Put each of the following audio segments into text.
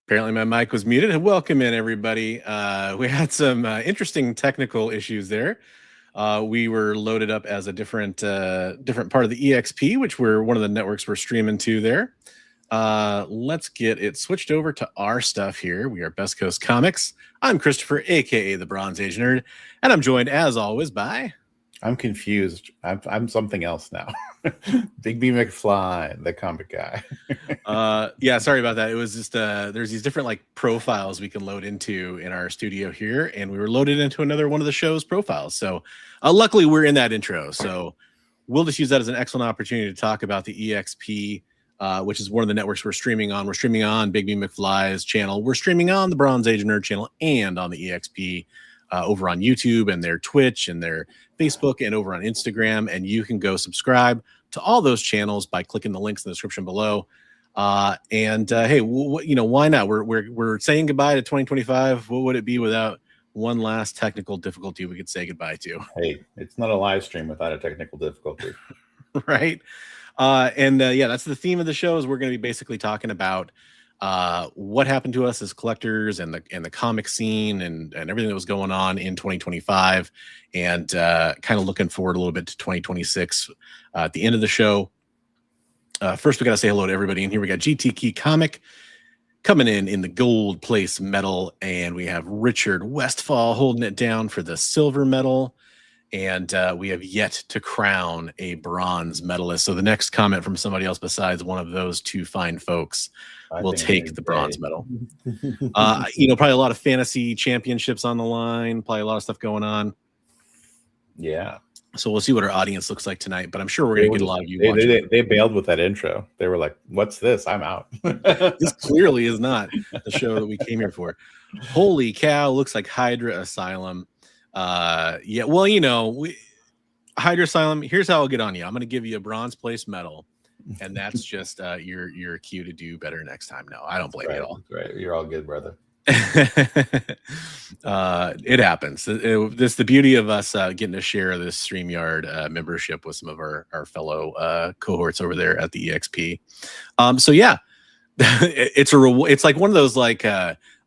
Apparently my mic was muted. Welcome in, everybody. We had some interesting technical issues there. We were loaded up as a different part of the EXP, which we're one of the networks we're streaming to there. Let's get it switched over to our stuff here. We are Best Coast Comics. I'm Christopher, aka the Bronze Age Nerd, and I'm joined, as always, by... I'm confused. I'm something else now. Bigby McFly, the comic guy. Yeah, sorry about that. It was just there's these different like profiles we can load into in our studio here, and we were loaded into another one of the show's profiles. So luckily we're in that intro. So we'll just use that as an excellent opportunity to talk about the EXP, which is one of the networks we're streaming on. We're streaming on Bigby McFly's channel. We're streaming on the Bronze Age Nerd channel and on the EXP over on YouTube and their Twitch and their Facebook and over on Instagram. And you can go subscribe to all those channels by clicking the links in the description below. Hey, why not? We're saying goodbye to 2025. What would it be without one last technical difficulty we could say goodbye to? Hey, it's not a live stream without a technical difficulty. Right. Yeah, that's the theme of the show. Is we're going to be basically talking about what happened to us as collectors and the comic scene and everything that was going on in 2025, and kind of looking forward a little bit to 2026 at the end of the show. First, we got to say hello to everybody in here. We got GT Key Comic coming in the gold place medal, and we have Richard Westfall holding it down for the silver medal. And we have yet to crown a bronze medalist. So the next comment from somebody else besides one of those two fine folks will take the bronze medal. Probably a lot of fantasy championships on the line, probably a lot of stuff going on. Yeah. So we'll see what our audience looks like tonight, but I'm sure we're going to get a lot of you. They bailed with that intro. They were like, what's this? I'm out. This clearly is not the show that we came here for. Holy cow, looks like Hydra Asylum. Yeah, well, Hydra Asylum, here's how I'll get on you. I'm going to give you a bronze place medal, and that's just your cue to do better next time. No, I don't blame you at all. Right. You're all good, brother. It happens. This the beauty of us getting to share this StreamYard membership with some of our fellow cohorts over there at the EXP. So yeah, it's like one of those like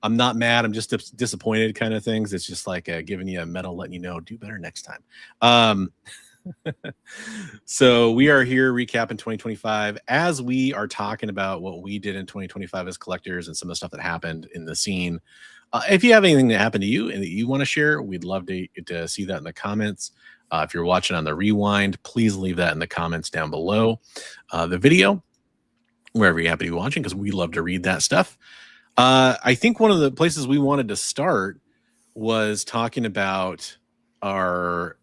I'm not mad, I'm just disappointed kind of things. It's just like giving you a medal, letting you know do better next time. So we are here recapping 2025 as we are talking about what we did in 2025 as collectors and some of the stuff that happened in the scene. If you have anything that happened to you and that you want to share, we'd love to see that in the comments. If you're watching on the rewind, please leave that in the comments down below the video, wherever you happen to be watching, because we love to read that stuff. I think one of the places we wanted to start was talking about our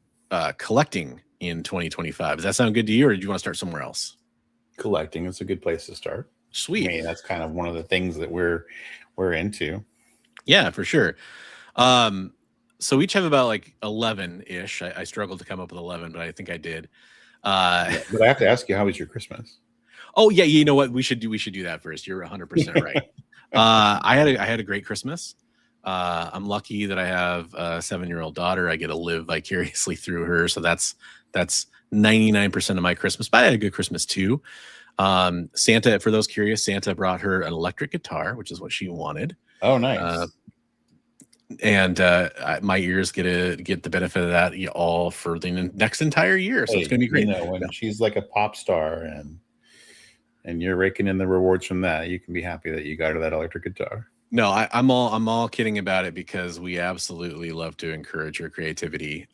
collecting in 2025. Does that sound good to you, or do you want to start somewhere else? Collecting is a good place to start. Sweet. I mean, that's kind of one of the things that we're into. Yeah, for sure. So we each have about like 11-ish. I struggled to come up with 11, but I think I did. But I have to ask you, how was your Christmas? Oh yeah, you know what? We should do that first. You're 100% right. I had a great Christmas. I'm lucky that I have a 7-year-old daughter. I get to live vicariously through her. So that's 99% of my Christmas, but I had a good Christmas too. Santa, for those curious, Santa brought her an electric guitar, which is what she wanted. Oh, nice. My ears get the benefit of that all for the next entire year. So it's going to be great. When she's like a pop star and you're raking in the rewards from that, you can be happy that you got her that electric guitar. No, I'm all kidding about it, because we absolutely love to encourage her creativity,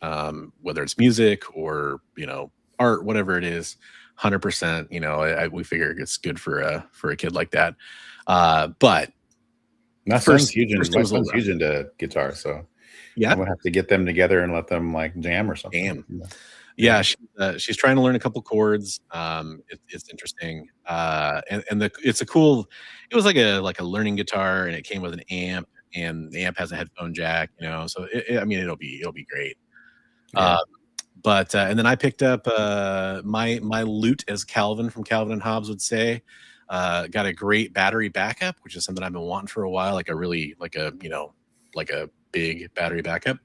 whether it's music or art, whatever it is. 100%. We figure it's good for a kid like that. But my son's huge into guitar, so yeah, I'm gonna have to get them together and let them like jam or something. Yeah, she's trying to learn a couple chords. It's interesting, it was like a learning guitar, and it came with an amp, and the amp has a headphone jack. So it'll be great. Yeah. And then I picked up my loot, as Calvin from Calvin and Hobbes would say. Got a great battery backup, which is something I've been wanting for a while, like a big battery backup.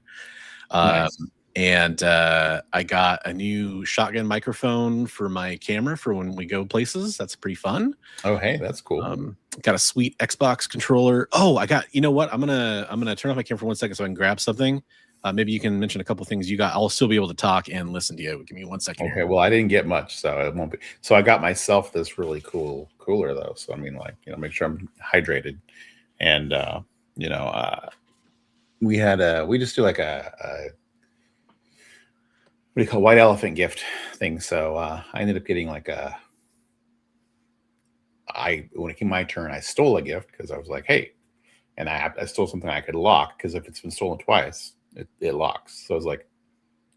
Nice. And I got a new shotgun microphone for my camera for when we go places. That's pretty fun. Oh, hey, that's cool. Got a sweet Xbox controller. Oh, I got, you know what? I'm gonna turn off my camera for 1 second so I can grab something. Maybe you can mention a couple things you got. I'll still be able to talk and listen to you. Give me 1 second. Okay, well, I didn't get much, so it won't be. So I got myself this really cool cooler though. So I mean, like, make sure I'm hydrated, and we just do like a what do you call white elephant gift thing. So I ended up getting like when it came my turn, I stole a gift because I was like, hey, and I stole something I could lock, because if it's been stolen twice, it locks. So I was like,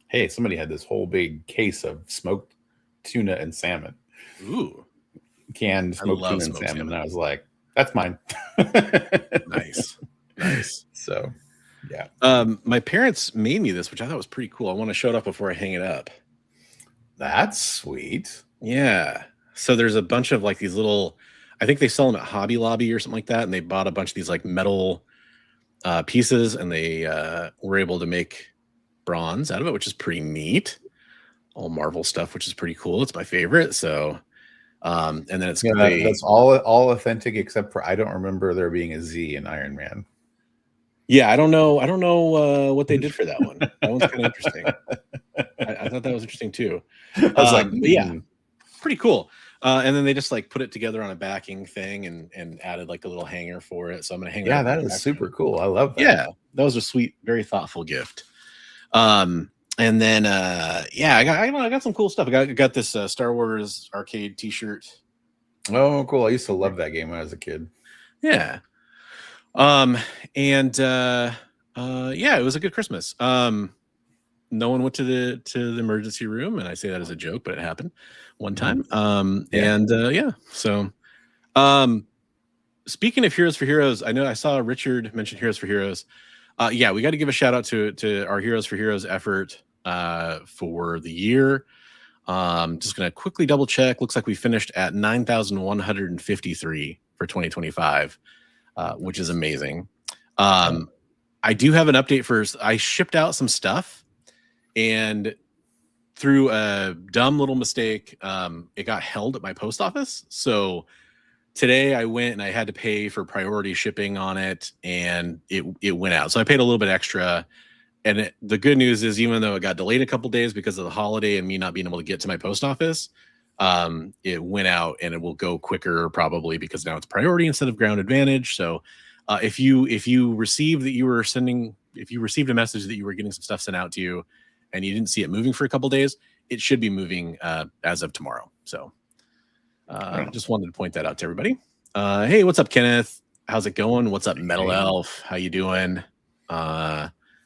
hey, somebody had this whole big case of smoked tuna and salmon. Ooh. Canned smoked tuna and salmon. And I was like, that's mine. Nice. Nice. So, yeah. My parents made me this, which I thought was pretty cool. I want to show it up before I hang it up. That's sweet. Yeah. So there's a bunch of like these little, I think they sell them at Hobby Lobby or something like that. And they bought a bunch of these like metal pieces, and they were able to make bronze out of it, which is pretty neat. All Marvel stuff, which is pretty cool. It's my favorite. So, and then it's that's all authentic except for I don't remember there being a Z in Iron Man. Yeah, I don't know what they did for that one. That one's kind of interesting. I thought that was interesting too. I was like, yeah, pretty cool. And then they just like put it together on a backing thing and added like a little hanger for it. So I'm gonna hang. Yeah, that is super cool. I love that. Yeah, that was a sweet, very thoughtful gift. And then yeah, I got some cool stuff. I got this Star Wars arcade T-shirt. Oh, cool! I used to love that game when I was a kid. Yeah. And yeah, it was a good Christmas. No one went to the emergency room, and I say that as a joke, but it happened one time. And yeah, so speaking of Heroes for Heroes, I know I saw Richard mention Heroes for Heroes. Yeah, we got to give a shout out to our Heroes for Heroes effort for the year. Just gonna quickly double check. Looks like we finished at 9,153 for 2025, which is amazing. I do have an update first. I shipped out some stuff, and through a dumb little mistake, it got held at my post office. So today I went and I had to pay for priority shipping on it, and it went out. So I paid a little bit extra. And the good news is, even though it got delayed a couple days because of the holiday and me not being able to get to my post office, it went out, and it will go quicker probably because now it's priority instead of ground advantage. So if you received a message that you were getting some stuff sent out to you and you didn't see it moving for a couple days, it should be moving as of tomorrow. So just wanted to point that out to everybody. Hey, what's up, Kenneth? How's it going? What's up, Metal Elf? How you doing?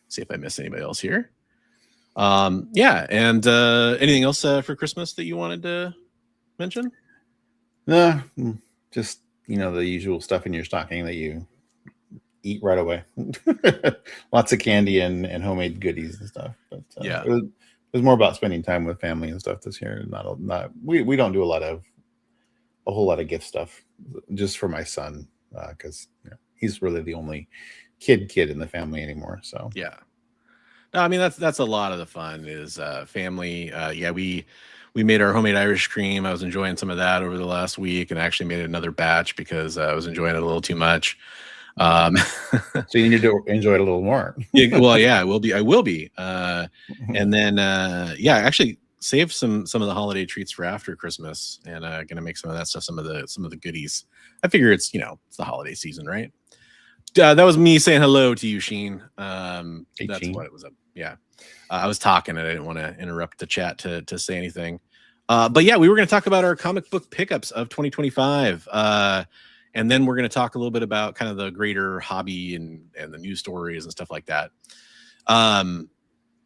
See if I miss anybody else here. Yeah, and anything else for Christmas that you wanted to mention? No, just the usual stuff in your stocking that you eat right away. Lots of candy and homemade goodies and stuff. But yeah, it was more about spending time with family and stuff this year. We don't do a whole lot of gift stuff, just for my son, because he's really the only kid in the family anymore. So yeah, no, I mean that's a lot of the fun is family. Yeah, we made our homemade Irish cream. I was enjoying some of that over the last week, and I actually made another batch because I was enjoying it a little too much. So you need to enjoy it a little more. Yeah, well, yeah, I will be. And then yeah, I actually saved some of the holiday treats for after Christmas, and gonna make some of that stuff, some of the goodies. I figure it's it's the holiday season, right? That was me saying hello to you, Sheen. Hey, that's Sheen. what it was. Yeah, I was talking and I didn't want to interrupt the chat to say anything. But yeah, we were going to talk about our comic book pickups of 2025. And then we're going to talk a little bit about kind of the greater hobby and the news stories and stuff like that.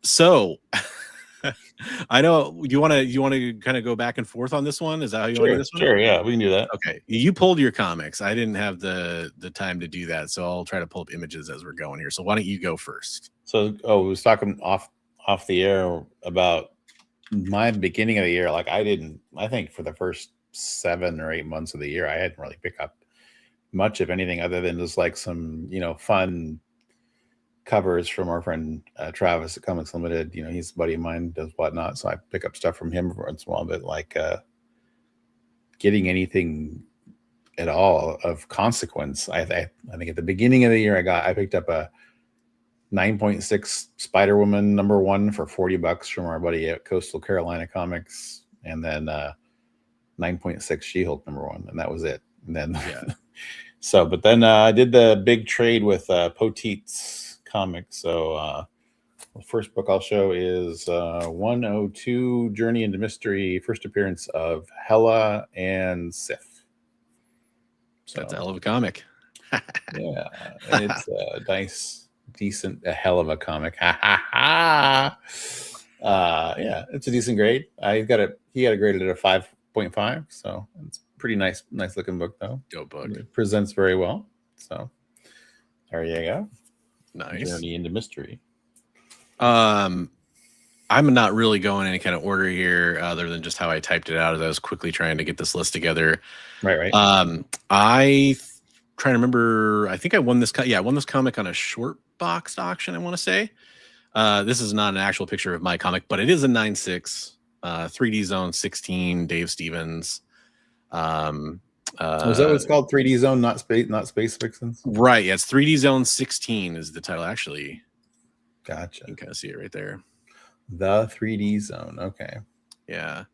So I know you want to kind of go back and forth on this one. Is that how you want to do this one? Sure. Yeah, we can do that. Okay. You pulled your comics. I didn't have the time to do that. So I'll try to pull up images as we're going here. So why don't you go first? So, we was talking off the air about my beginning of the year. Like I think for the first 7 or 8 months of the year, I hadn't really picked up much of anything other than just like some, fun covers from our friend Travis at Comics Limited. You know, he's a buddy of mine, does whatnot. So I pick up stuff from him once in a while. But like getting anything at all of consequence, I think at the beginning of the year I picked up a 9.6 Spider-Woman #1 for $40 from our buddy at Coastal Carolina Comics, and then 9.6 She-Hulk #1, and that was it. And then but then I did the big trade with Poteet's Comics. So the first book I'll show is 102 Journey into Mystery, first appearance of Hela and Sif. So that's a hell of a comic. Yeah, and it's a nice, decent, a hell of a comic. Yeah, it's a decent grade. He got it graded at a 5.5, so it's pretty nice looking book though. Dope book. It presents very well. So there you go. Nice. Journey into Mystery. I'm not really going any kind of order here, other than just how I typed it out as I was quickly trying to get this list together. Right. I trying to remember. I think I won this. I won this comic on a short box auction, I want to say. This is not an actual picture of my comic, but it is a 9.6 3D Zone 16 Dave Stevens. Is that what it's called? 3D Zone, not Space Vixens? Right. Yeah, it's 3D Zone 16 is the title. Actually, gotcha. You can kind of see it right there. The 3D Zone. Okay. Yeah.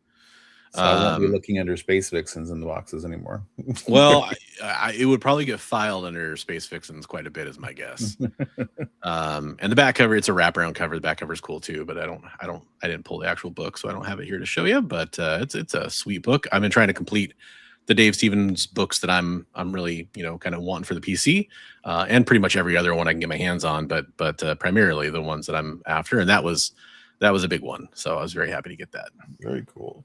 So I won't be looking under Space Vixens in the boxes anymore. Well, it would probably get filed under Space Vixens quite a bit, is my guess. And the back cover, it's a wraparound cover. The back cover is cool too, but I didn't pull the actual book, so I don't have it here to show you. But it's a sweet book. I've been trying to complete the Dave Stevens books that I'm really kind of wanting for the PC, and pretty much every other one I can get my hands on, but primarily the ones that I'm after, and that was a big one. So I was very happy to get that. Very cool.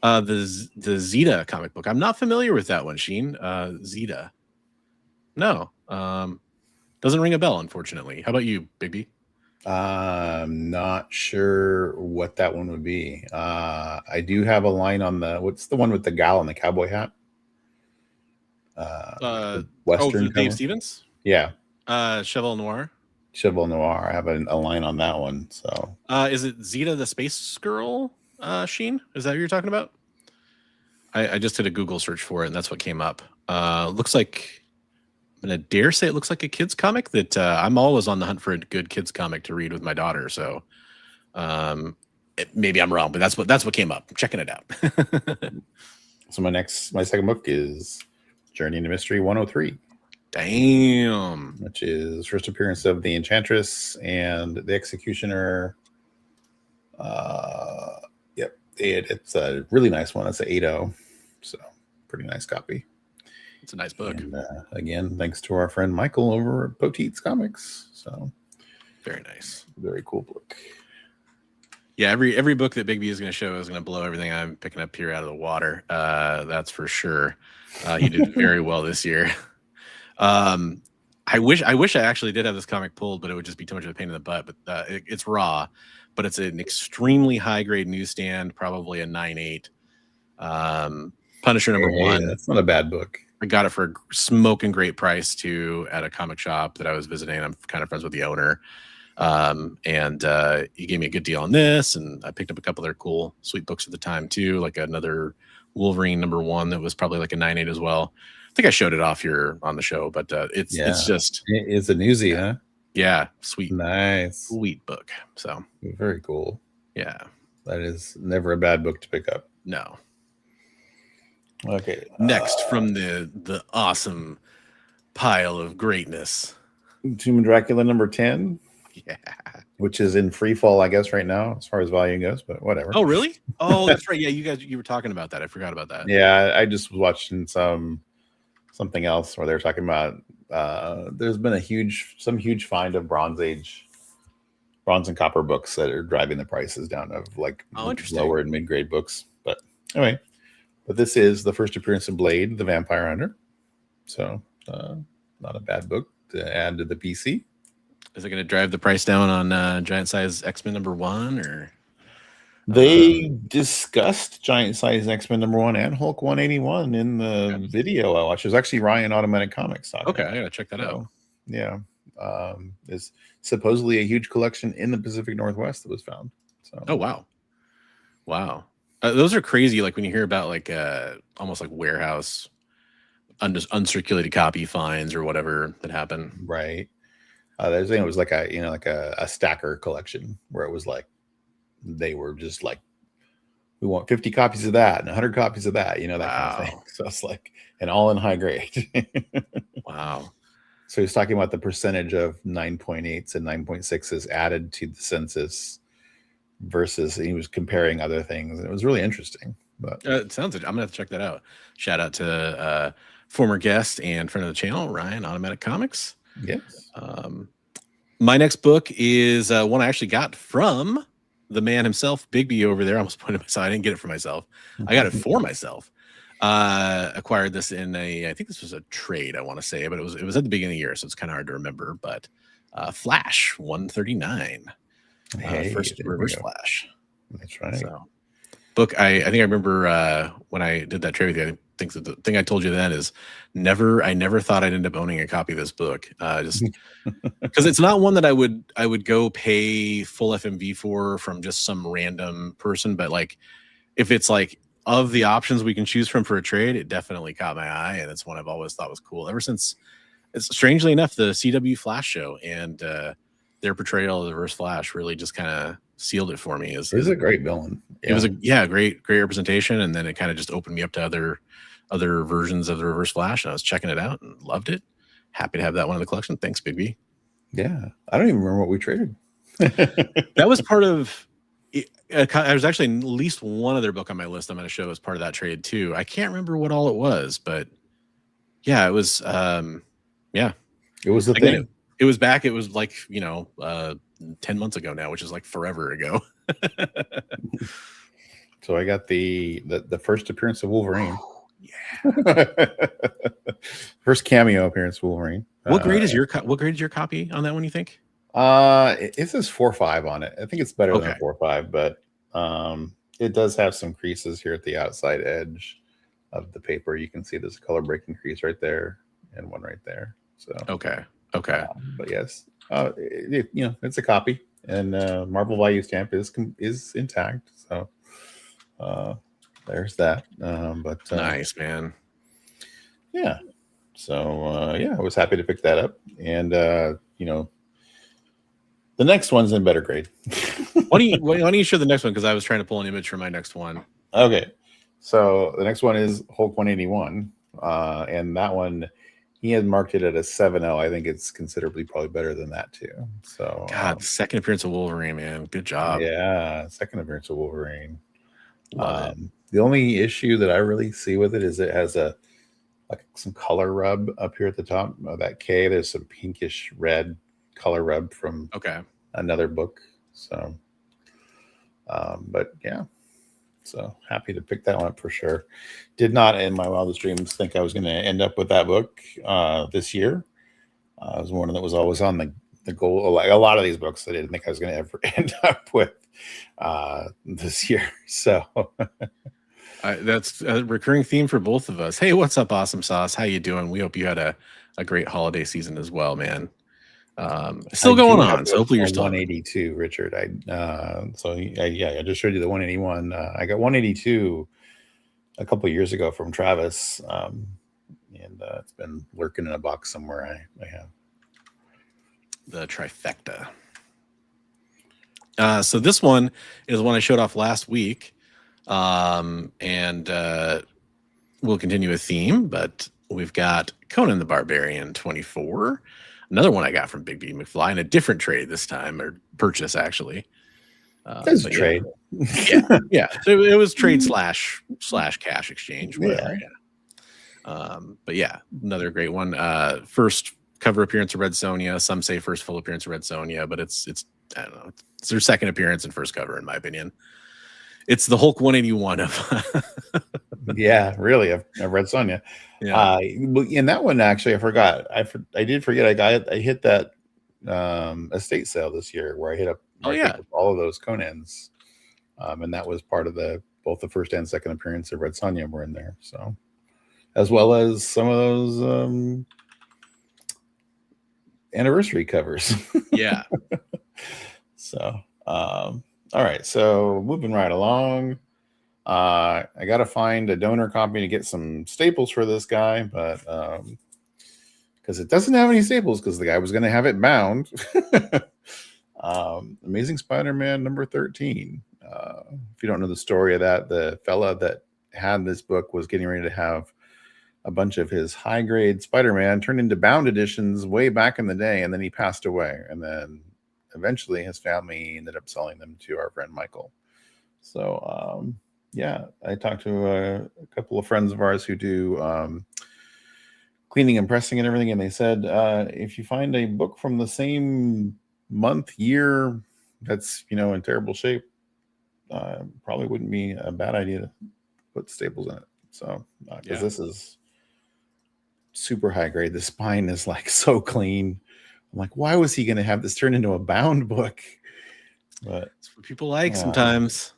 The Zeta comic book. I'm not familiar with that one, Sheen. Zeta. No. Doesn't ring a bell, unfortunately. How about you, Bigby? I'm not sure what that one would be. I do have a line on what's the one with the gal in the cowboy hat? Western Dave Stevens? Yeah. Cheval Noir. Cheval Noir. I have a line on that one. So is it Zeta the Space Girl, Sheen? Is that what you're talking about? I just did a Google search for it, and that's what came up. Looks like, I'm going to dare say it looks like a kid's comic that I'm always on the hunt for a good kid's comic to read with my daughter. So maybe I'm wrong, but that's what came up. I'm checking it out. So my second book is Journey into Mystery 103. Damn. Which is first appearance of the Enchantress and the Executioner. Yep. It's a really nice one. It's an 8.0. So pretty nice copy. It's a nice book. And, again, thanks to our friend Michael over at Poteet's Comics. So very nice. Very cool book. Yeah, every book that Bigby is going to show is going to blow everything I'm picking up here out of the water. That's for sure. You did very well this year. I wish I actually did have this comic pulled, but it would just be too much of a pain in the butt. But it's raw, but it's an extremely high grade newsstand, probably a 9.8. Punisher #1. That's not a bad book. I got it for a smoking great price too at a comic shop that I was visiting. I'm kind of friends with the owner. And he gave me a good deal on this, and I picked up a couple other cool, sweet books at the time too, like another Wolverine #1 that was probably like a 9.8 as well. I think I showed it off here on the show, but it's just it's a newsie, huh? Yeah, sweet, nice, sweet book. So very cool. Yeah, that is never a bad book to pick up. No. Okay. Next from the awesome pile of greatness, Tomb of Dracula #10. Yeah, which is in free fall, I guess, right now, as far as volume goes, but whatever. Oh, really? Oh, that's right. Yeah, you were talking about that. I forgot about that. Yeah, I just was watching something else where they're talking about there's been some huge find of bronze and copper books that are driving the prices down of like lower and mid-grade books. But anyway, this is the first appearance of Blade, the Vampire Hunter. So not a bad book to add to the PC. Is it going to drive the price down on Giant Size X-Men #1, or they discussed Giant Size X-Men #1 and Hulk 181 in the video I watched? It was actually Ryan Automatic Comics. Okay, I gotta check that out. Yeah, is supposedly a huge collection in the Pacific Northwest that was found. So, oh wow, those are crazy. Like when you hear about like almost like warehouse uncirculated copy finds or whatever that happen. right. There's it was like a stacker collection where it was like they were just like, we want 50 copies of that and 100 copies of that, that kind of thing. So it's like, and all in high grade. Wow. So he's talking about the percentage of 9.8s and 9.6s added to the census versus he was comparing other things. And it was really interesting. But it sounds like I'm gonna have to check that out. Shout out to former guest and friend of the channel, Ryan, Automatic Comics. yes. My next book is one I actually got from the man himself, Bigby over there. I almost pointed myself. I didn't get it for myself. I got it for myself. Acquired this in I think this was a trade, I want to say, but it was at the beginning of the year, so it's kind of hard to remember. But Flash 139, first Reverse Flash. That's right. So, book I think I remember when I did that trade with you. I think that the thing I told you then is I never thought I'd end up owning a copy of this book. Just because it's not one that I would go pay full FMV for from just some random person, but like if it's like of the options we can choose from for a trade, it definitely caught my eye, and it's one I've always thought was cool ever since. It's strangely enough the CW Flash show and their portrayal of the Reverse Flash really just kind of sealed it for me. It was a great villain. Yeah. It was a great representation, and then it kind of just opened me up to other versions of the Reverse Flash, and I was checking it out and loved it. Happy to have that one in the collection. Thanks, Bigby. Yeah, I don't even remember what we traded. That was part of. I was actually at least one other book on my list I'm going to show as part of that trade too. I can't remember what all it was, but yeah, it was. Yeah, it was the thing. It was back. It was like 10 months ago now, which is like forever ago. So I got the first appearance of Wolverine. Yeah. First cameo appearance of Wolverine. What grade is your copy on that one, you think? It says 4.5 on it. I think it's better than 4.5, but it does have some creases here at the outside edge of the paper. You can see there's a color breaking crease right there and one right there. So okay. But yes, it's a copy, and Marvel value stamp is intact. So there's that. But nice, man. Yeah. So I was happy to pick that up, and the next one's in better grade. Why don't you show the next one? Because I was trying to pull an image for my next one. Okay. So the next one is Hulk 181. And that one, he had marked it at a 7.0. I think it's considerably probably better than that too. So God, second appearance of Wolverine, man. Good job. Yeah, second appearance of Wolverine. Love it. The only issue that I really see with it is it has some color rub up here at the top of that K. There's some pinkish red color rub from another book. So but yeah, so happy to pick that one up for sure. Did not in my wildest dreams think I was going to end up with that book this year. It was one that was always on the goal. Like a lot of these books I didn't think I was going to ever end up with this year. So that's a recurring theme for both of us. Hey, what's up, Awesome Sauce? How you doing? We hope you had a great holiday season as well, man. Still going on, so hopefully you're still 182, Richard. I just showed you the 181. I got 182 a couple of years ago from Travis, and it's been lurking in a box somewhere. I have the trifecta. So this one is one I showed off last week, and we'll continue a theme, but we've got Conan the Barbarian 24. Another one I got from Bigby McFly in a different trade this time, or purchase actually. It's a trade. Yeah. So it was trade slash cash exchange. Whatever. Yeah. But yeah, another great one. First cover appearance of Red Sonja. Some say first full appearance of Red Sonja, but it's I don't know. It's their second appearance and first cover in my opinion. It's the Hulk 181 of. Yeah, really, I've Red Sonja. Yeah. In that one, actually, I forgot. I did forget. I hit that estate sale this year where I hit up. All of those Conans, and that was part of both the first and second appearance of Red Sonja were in there. So, as well as some of those anniversary covers. Yeah. So, all right. So moving right along. I got to find a donor copy to get some staples for this guy, but because it doesn't have any staples, because the guy was going to have it bound. Amazing Spider-Man number 13. If you don't know the story of that, the fella that had this book was getting ready to have a bunch of his high-grade Spider-Man turned into bound editions way back in the day, and then he passed away. And then eventually his family ended up selling them to our friend Michael. So, yeah, I talked to a couple of friends of ours who do cleaning and pressing and everything, and they said if you find a book from the same month, year that's in terrible shape, probably wouldn't be a bad idea to put staples in it. So, because this is super high grade, the spine is like so clean. I'm like, why was he going to have this turn into a bound book? But it's what people like sometimes.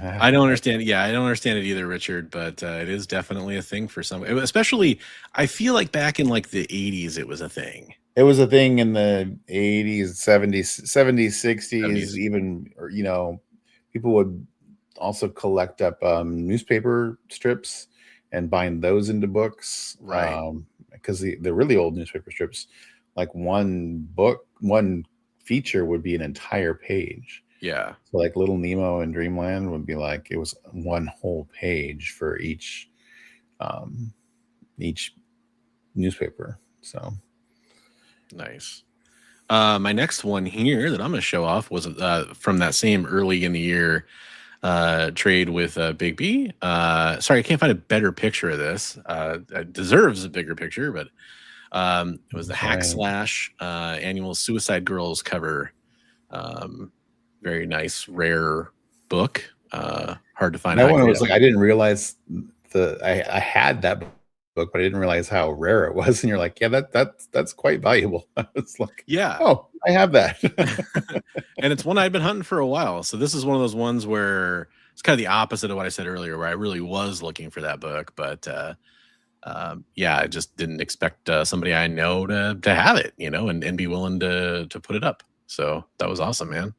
I don't understand. Yeah, I don't understand it either, Richard, but it is definitely a thing for some. Especially, I feel like back in like the 80s, it was a thing. It was a thing in the 80s, 70s, 60s, even, or, people would also collect up newspaper strips and bind those into books. Right. Because the really old newspaper strips, like one feature would be an entire page. Yeah. So like Little Nemo and Dreamland would be like, it was one whole page for each newspaper. So nice. My next one here that I'm going to show off was from that same early in the year trade with Bigby. Sorry, I can't find a better picture of this. It deserves a bigger picture, but it was the Hack Slash annual Suicide Girls cover. Very nice, rare book. Hard to find. That one was like, I didn't realize I had that book, but I didn't realize how rare it was. And you're like, yeah, that's quite valuable. It's like, yeah, oh, I have that. And it's one I'd been hunting for a while. So this is one of those ones where it's kind of the opposite of what I said earlier, where I really was looking for that book, but yeah, I just didn't expect somebody I know to have it, and be willing to put it up. So that was awesome, man.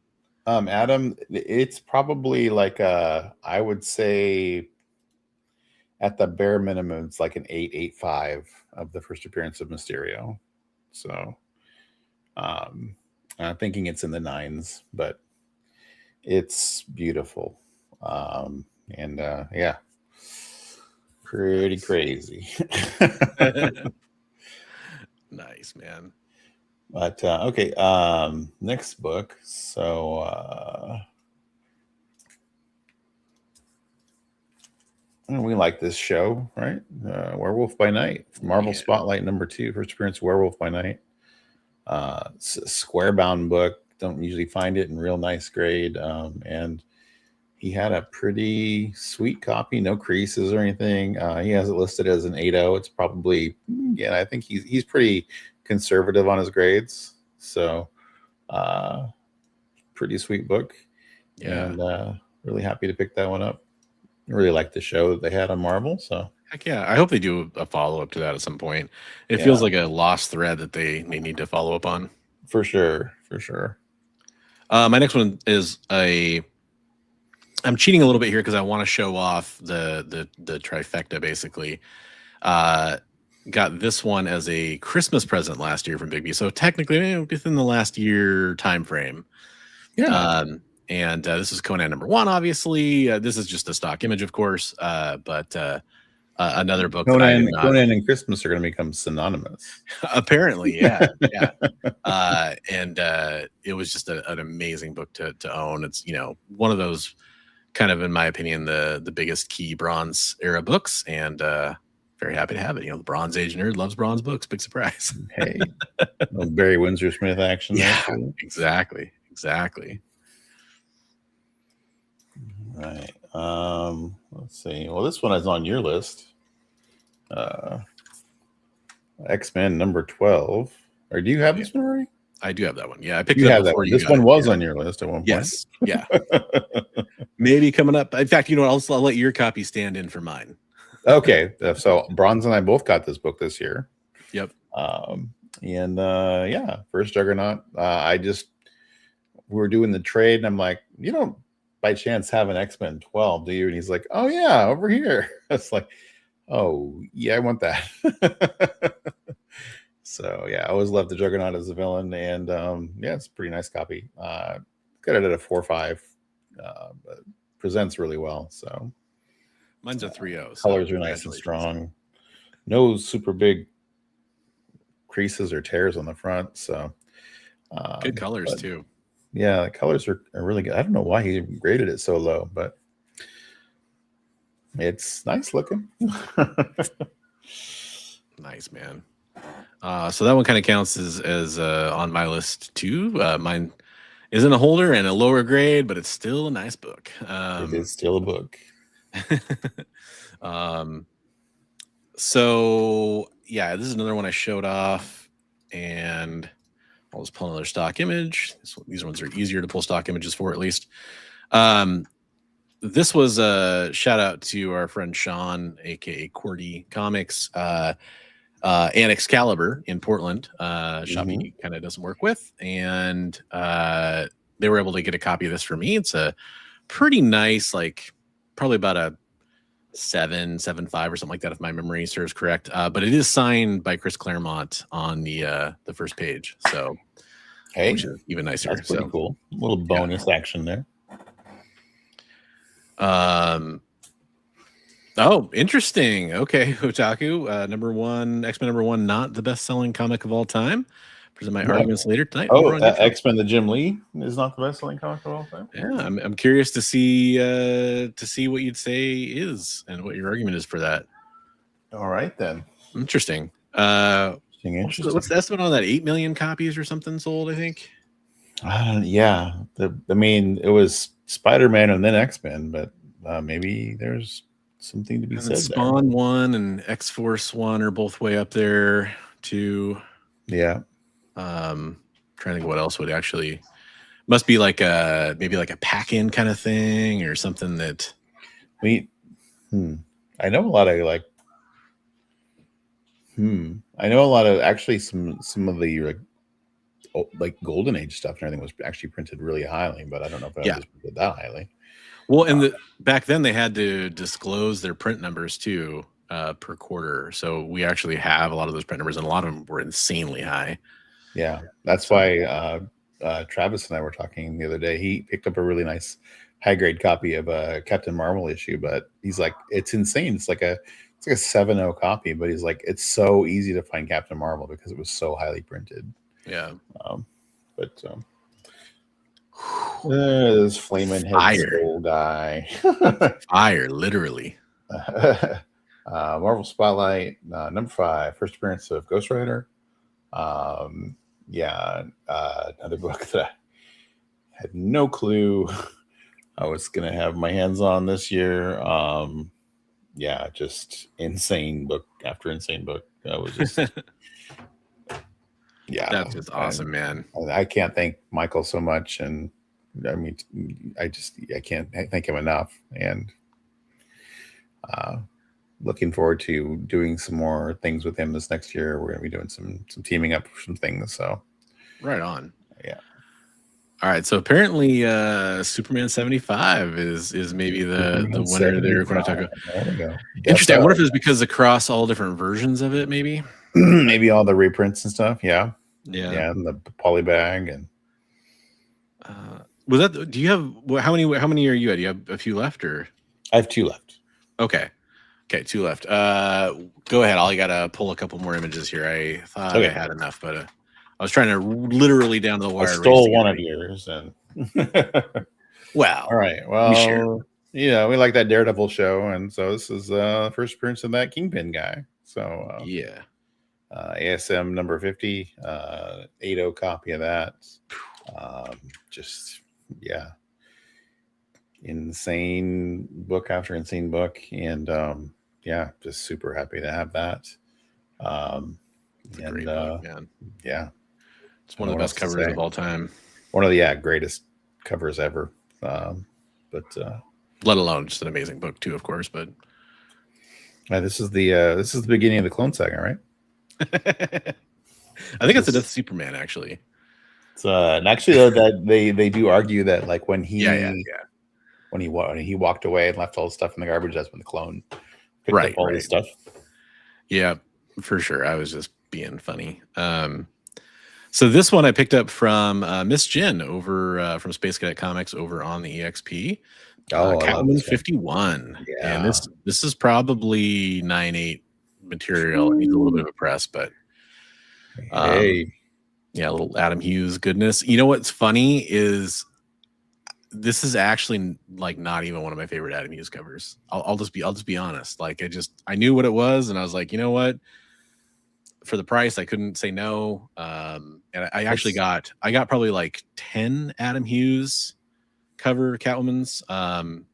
Adam, it's probably like I would say at the bare minimum, it's like an 8.85 of the first appearance of Mysterio. So I'm thinking it's in the 9s, but it's beautiful. And yeah, pretty crazy. Nice, man. But okay, next book. So we like this show, right? Werewolf by Night, Marvel Spotlight #2, first appearance, Werewolf by Night. Square bound book. Don't usually find it in real nice grade. And he had a pretty sweet copy, no creases or anything. He has it listed as an 8.0. It's probably, I think he's pretty conservative on his grades. So pretty sweet book. Yeah. And really happy to pick that one up. I really like the show that they had on Marvel. So heck yeah, I hope they do a follow-up to that at some point. It feels like a lost thread that they need to follow up on. For sure. My next one is I'm cheating a little bit here because I want to show off the trifecta, basically. Got this one as a Christmas present last year from Bigby, so technically within the last year time frame. Yeah. And this is Conan #1, obviously. This is just a stock image, of course, but another book. Conan and Christmas are going to become synonymous. Apparently, yeah. And it was just an amazing book to own. It's one of those kind of, in my opinion, the biggest key Bronze era books, and very happy to have it. The Bronze Age nerd loves Bronze books. Big surprise. Hey, Barry Windsor Smith action. Yeah, exactly. Right. Let's see. Well, this one is on your list. X-Men #12. Or do you have this one already? I do have that one. Yeah, I picked it up before you. This one was on your list at one point. Yes. Yeah. Maybe coming up. In fact, I'll let your copy stand in for mine. Okay. So Bronze and I both got this book this year. Yep. And yeah, first Juggernaut. We were doing the trade, and I'm like, you don't by chance have an X-Men 12, do you? And he's like, oh yeah, over here. It's like, oh yeah, I want that. So yeah, I always loved the Juggernaut as a villain, and yeah, it's a pretty nice copy. Got it at a 4.5. But presents really well. So Mine's a 3.0. Colors are nice and strong. No super big creases or tears on the front. So good colors too. Yeah, the colors are really good. I don't know why he graded it so low, but it's nice looking. Nice, man. So that one kind of counts as on my list too. Mine isn't a holder and a lower grade, but it's still a nice book. It is still a book. So yeah, this is another one I showed off, and I'll just pull another stock image. These ones are easier to pull stock images for, at least. This was a shout out to our friend Sean, aka Cordy Comics, and Excalibur in Portland. Shop he kind of doesn't work with, and they were able to get a copy of this for me. It's a pretty nice, like probably about a 7.75 or something like that, if my memory serves correct. But it is signed by Chris Claremont on the first page, so hey, which is even nicer. That's pretty cool. A little bonus action there. Oh, interesting. Okay, Otaku, X-Men #1, not the best-selling comic of all time. Present my arguments later tonight. Oh, X-Men the Jim Lee is not the best-selling comic of all time. Yeah, I'm curious to see what you'd say is and what your argument is for that. All right then. Interesting. Interesting. What's the estimate on that? 8 million copies or something sold, I think. Yeah, I mean, it was Spider-Man and then X-Men, but maybe there's something to be said. Spawn 1 and X-Force 1 are both way up there too. Yeah. Trying to think what else would actually must be like maybe like a pack-in kind of thing or something that I know a lot of I know a lot of actually some of the like Golden Age stuff and everything was actually printed really highly, but I don't know if it was printed that highly. Well, and back then they had to disclose their print numbers too per quarter. So we actually have a lot of those print numbers, and a lot of them were insanely high. Yeah, that's why Travis and I were talking the other day. He picked up a really nice high-grade copy of a Captain Marvel issue, but he's like, it's insane. It's like a 7.0 copy, but he's like, it's so easy to find Captain Marvel because it was so highly printed. Yeah. This flaming head skull guy. Fire, literally. Marvel Spotlight, number 5, first appearance of Ghost Rider. Another book that I had no clue I was gonna have my hands on this year. Just insane book after insane book. That was just that's just awesome, man. I can't thank Michael so much, and I mean, I can't thank him enough. And looking forward to doing some more things with him this next year. We're gonna be doing some teaming up for some things. So right on. Yeah. All right. So apparently Superman 75 is maybe the winner there. We're going to talk about. There we go. Interesting. I wonder if it's because across all different versions of it, maybe. Maybe all the reprints and stuff. Yeah. Yeah. And the polybag and was that, do you have, how many are you at? Do you have a few left or? I have 2 left. Okay, 2 left. Go ahead. I got to pull a couple more images here. I thought I had enough, but I was trying to literally down to the wire. I stole one of yours, and wow. All right. Well, we like that Daredevil show, and so this is first appearance of that Kingpin guy. So ASM number 50, 8.0 copy of that. Insane book after insane book, and just super happy to have that. It's a great book, man. Yeah. It's one of the best covers of all time. One of the greatest covers ever. Let alone just an amazing book too, of course. But this is the beginning of the Clone Saga, right? I think it's a Death of Superman, actually. And actually, though, that they do argue that like when he when he walked away and left all the stuff in the garbage, that's when the clone picked up all this stuff. Yeah, for sure. I was just being funny. So this one I picked up from Miss Jen over from Space Cadet Comics over on the EXP. Catwoman 51. Yeah. And this is probably 9/8 material. It needs a little bit of a press, but yeah, a little Adam Hughes goodness. You know what's funny is this is actually like not even one of my favorite Adam Hughes covers. I'll just be honest. Like I knew what it was, and I was like, you know what? For the price, I couldn't say no. And I actually got probably like 10 Adam Hughes cover Catwomans.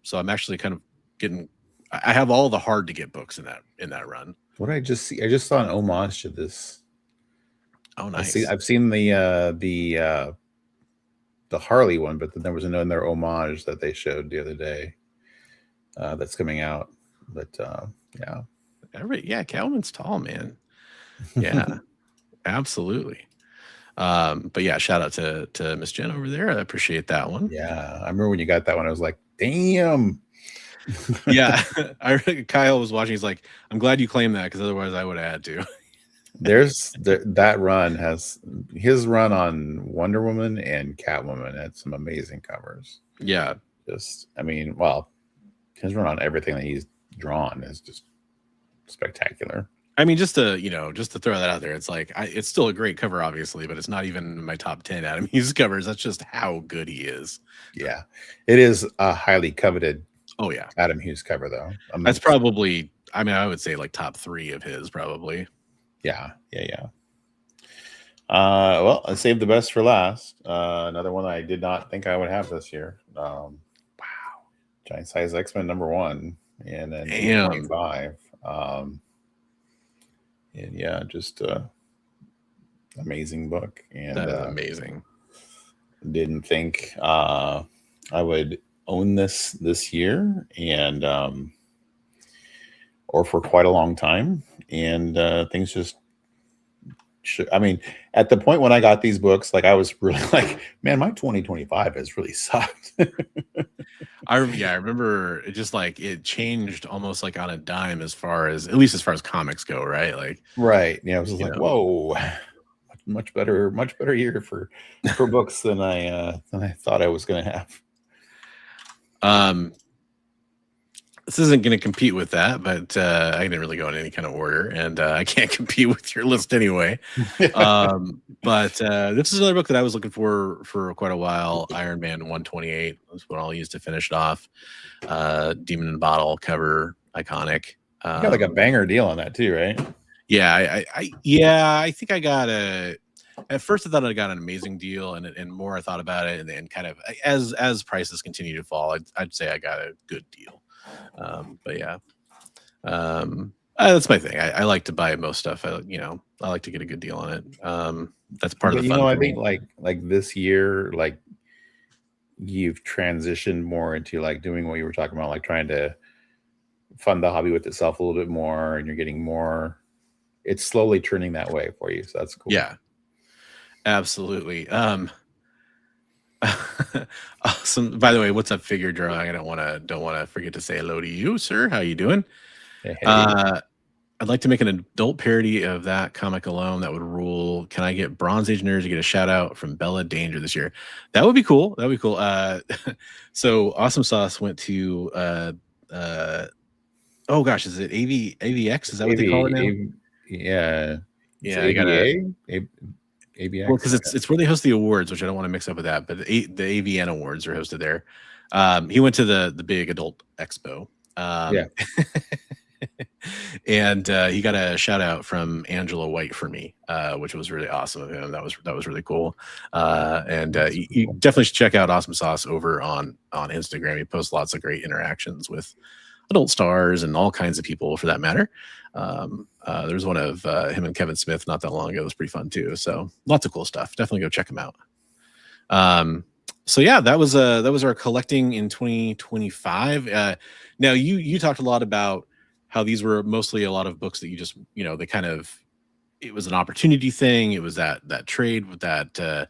So I'm actually kind of getting. I have all the hard to get books in that run. What did I just see? I just saw an homage to this. Oh, nice. I've seen the Harley one, but then there was another homage that they showed the other day that's coming out. But yeah, Catwoman's tall, man. Yeah, absolutely. But yeah, shout out to Miss Jen over there. I appreciate that one. Yeah, I remember when you got that one. I was like, damn. Yeah, Kyle was watching. He's like, I'm glad you claimed that because otherwise I would have had to. That run has his run on Wonder Woman and Catwoman had some amazing covers. Yeah, his run on everything that he's drawn is just spectacular. I mean, just to throw that out there, it's like it's still a great cover, obviously, but it's not even my top 10 Adam Hughes covers. That's just how good he is. Yeah, it is a highly coveted. Oh yeah, Adam Hughes cover though. That's probably. I mean, I would say like top 3 of his probably. Yeah. Well, I saved the best for last. Another one I did not think I would have this year. Wow, Giant Size X-Men #1, and then 25. And yeah, just amazing book. And that is amazing. Didn't think I would own this year, and or for quite a long time. And things just I mean, at the point when I got these books, like I was really like, man, my 2025 has really sucked. I remember it just like it changed almost like on a dime at least as far as comics go, right? Like right. Yeah, I was just like, whoa, much better year for books than I thought I was gonna have. This isn't going to compete with that, but I didn't really go in any kind of order, and I can't compete with your list anyway. But this is another book that I was looking for quite a while. Iron Man 128. That's what I'll use to finish it off. Demon in a Bottle cover, iconic. You got like a banger deal on that too, right? Yeah, I think I got at first I thought I got an amazing deal, and more I thought about it, and kind of as prices continue to fall, I'd say I got a good deal. But yeah, that's my thing. I like to buy most stuff. I like to get a good deal on it. That's part of the fun. I think like this year, like you've transitioned more into like doing what you were talking about, like trying to fund the hobby with itself a little bit more, and you're getting more. It's slowly turning that way for you, so that's cool. Yeah, absolutely. Awesome. By the way, what's up, Figure Drawing? I don't want to forget to say hello to you, sir. How you doing? Hey. I'd like to make an adult parody of that comic alone. That would rule. Can I get Bronze Age nerds to get a shout out from Bella Danger this year? That would be cool. So Awesome Sauce went to oh gosh, is it AVX? Is that what they call it now? Yeah. I got ABX. Well, because it's where they host the awards, which I don't want to mix up with that, but the AVN awards are hosted there. He went to the big adult expo. And he got a shout out from Angela White for me, which was really awesome of him. That was really cool. And you definitely should check out Awesome Sauce over on Instagram. He posts lots of great interactions with adult stars and all kinds of people for that matter. There's one of him and Kevin Smith not that long ago. It was pretty fun too. So lots of cool stuff. Definitely go check him out. So yeah, that was our collecting in 2025. Now you talked a lot about how these were mostly a lot of books that you just, they kind of it was an opportunity thing. It was that trade with that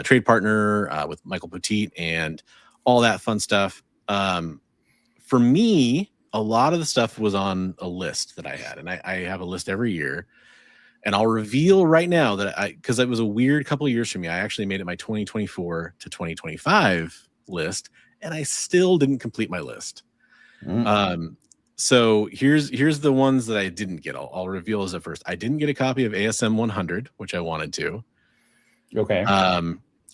trade partner with Michael Petit and all that fun stuff. For me, a lot of the stuff was on a list that I had, and I have a list every year. And I'll reveal right now that because it was a weird couple of years for me, I actually made it my 2024 to 2025 list, and I still didn't complete my list. So here's the ones that I didn't get. I'll reveal as a first. I didn't get a copy of ASM 100, which I wanted to. Okay.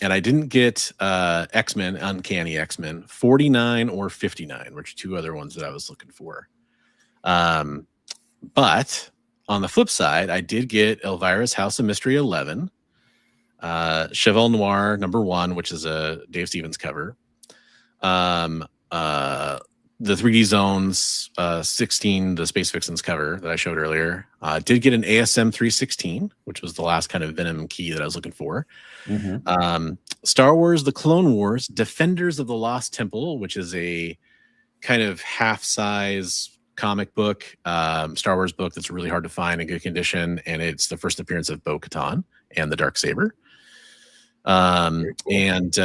And I didn't get X-Men, Uncanny X-Men 49 or 59, which are two other ones that I was looking for. But on the flip side, I did get Elvira's House of Mystery 11, Cheval Noir #1, which is a Dave Stevens cover. The 3D Zones 16, the Space Vixens cover that I showed earlier. Did get an ASM 316, which was the last kind of Venom key that I was looking for. Star Wars The Clone Wars Defenders of the Lost Temple, which is a kind of half-size comic book, Star Wars book that's really hard to find in good condition, and it's the first appearance of Bo-Katan and the Darksaber. Cool. And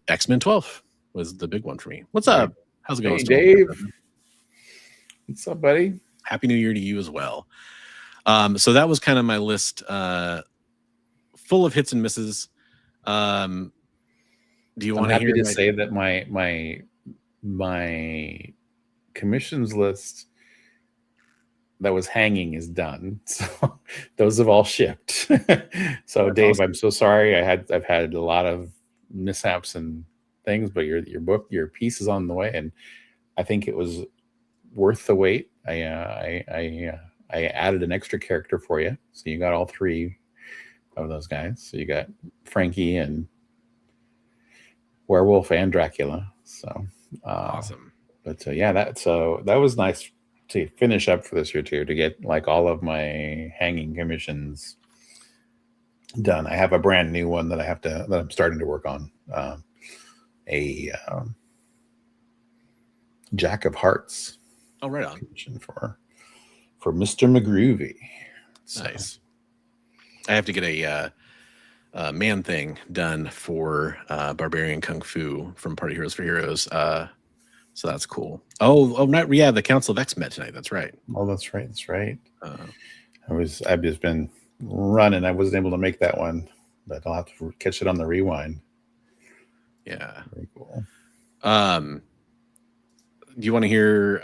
X-Men 12 was the big one for me. What's up? How's it going, hey, Dave? What's up, buddy? Happy New Year to you as well. So that was kind of my list, full of hits and misses. Do you want to hear? I'm happy to say that my commissions list that was hanging is done. So those have all shipped. So that's Dave, awesome. I'm so sorry. I've had a lot of mishaps and things, but your piece is on the way, and I think it was worth the wait. I added an extra character for you, so you got all three of those guys. So you got Frankie and Werewolf and Dracula. So awesome. But yeah, that was nice to finish up for this year too, to get like all of my hanging commissions done. I have a brand new one that I'm starting to work on. A Jack of Hearts. Oh, right on. For Mr. McGroovy. Nice. I have to get a Man Thing done for Barbarian Kung Fu from Party Heroes for Heroes. So that's cool. The Council of X met tonight. That's right. Oh, that's right. That's right. I've just been running. I wasn't able to make that one, but I'll have to catch it on the rewind. Yeah. Very cool. Do you want to hear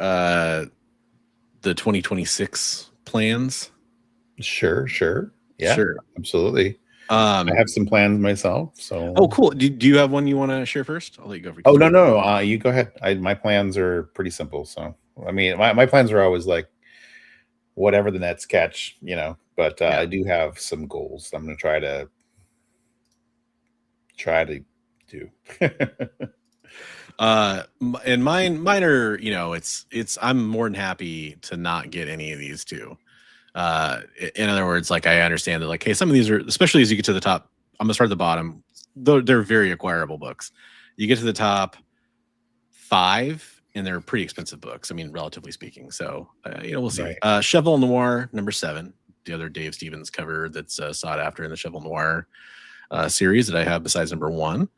the 2026 plans? Sure. Yeah, sure. Absolutely. I have some plans myself. So. Oh, cool. Do you have one you want to share first? I'll let you go. Oh, no. You go ahead. My plans are pretty simple. So, I mean, my plans are always like whatever the Nets catch, but I do have some goals I'm going to try to do. And mine are, I'm more than happy to not get any of these two. In other words, like, I understand that, like, hey, some of these are, especially as you get to the top, I'm gonna start at the bottom, though they're very acquirable books. You get to the top 5 and they're pretty expensive books, I mean, relatively speaking. So we'll see. Right. Cheval Noir #7, the other Dave Stevens cover that's sought after in the Cheval Noir series that I have besides #1.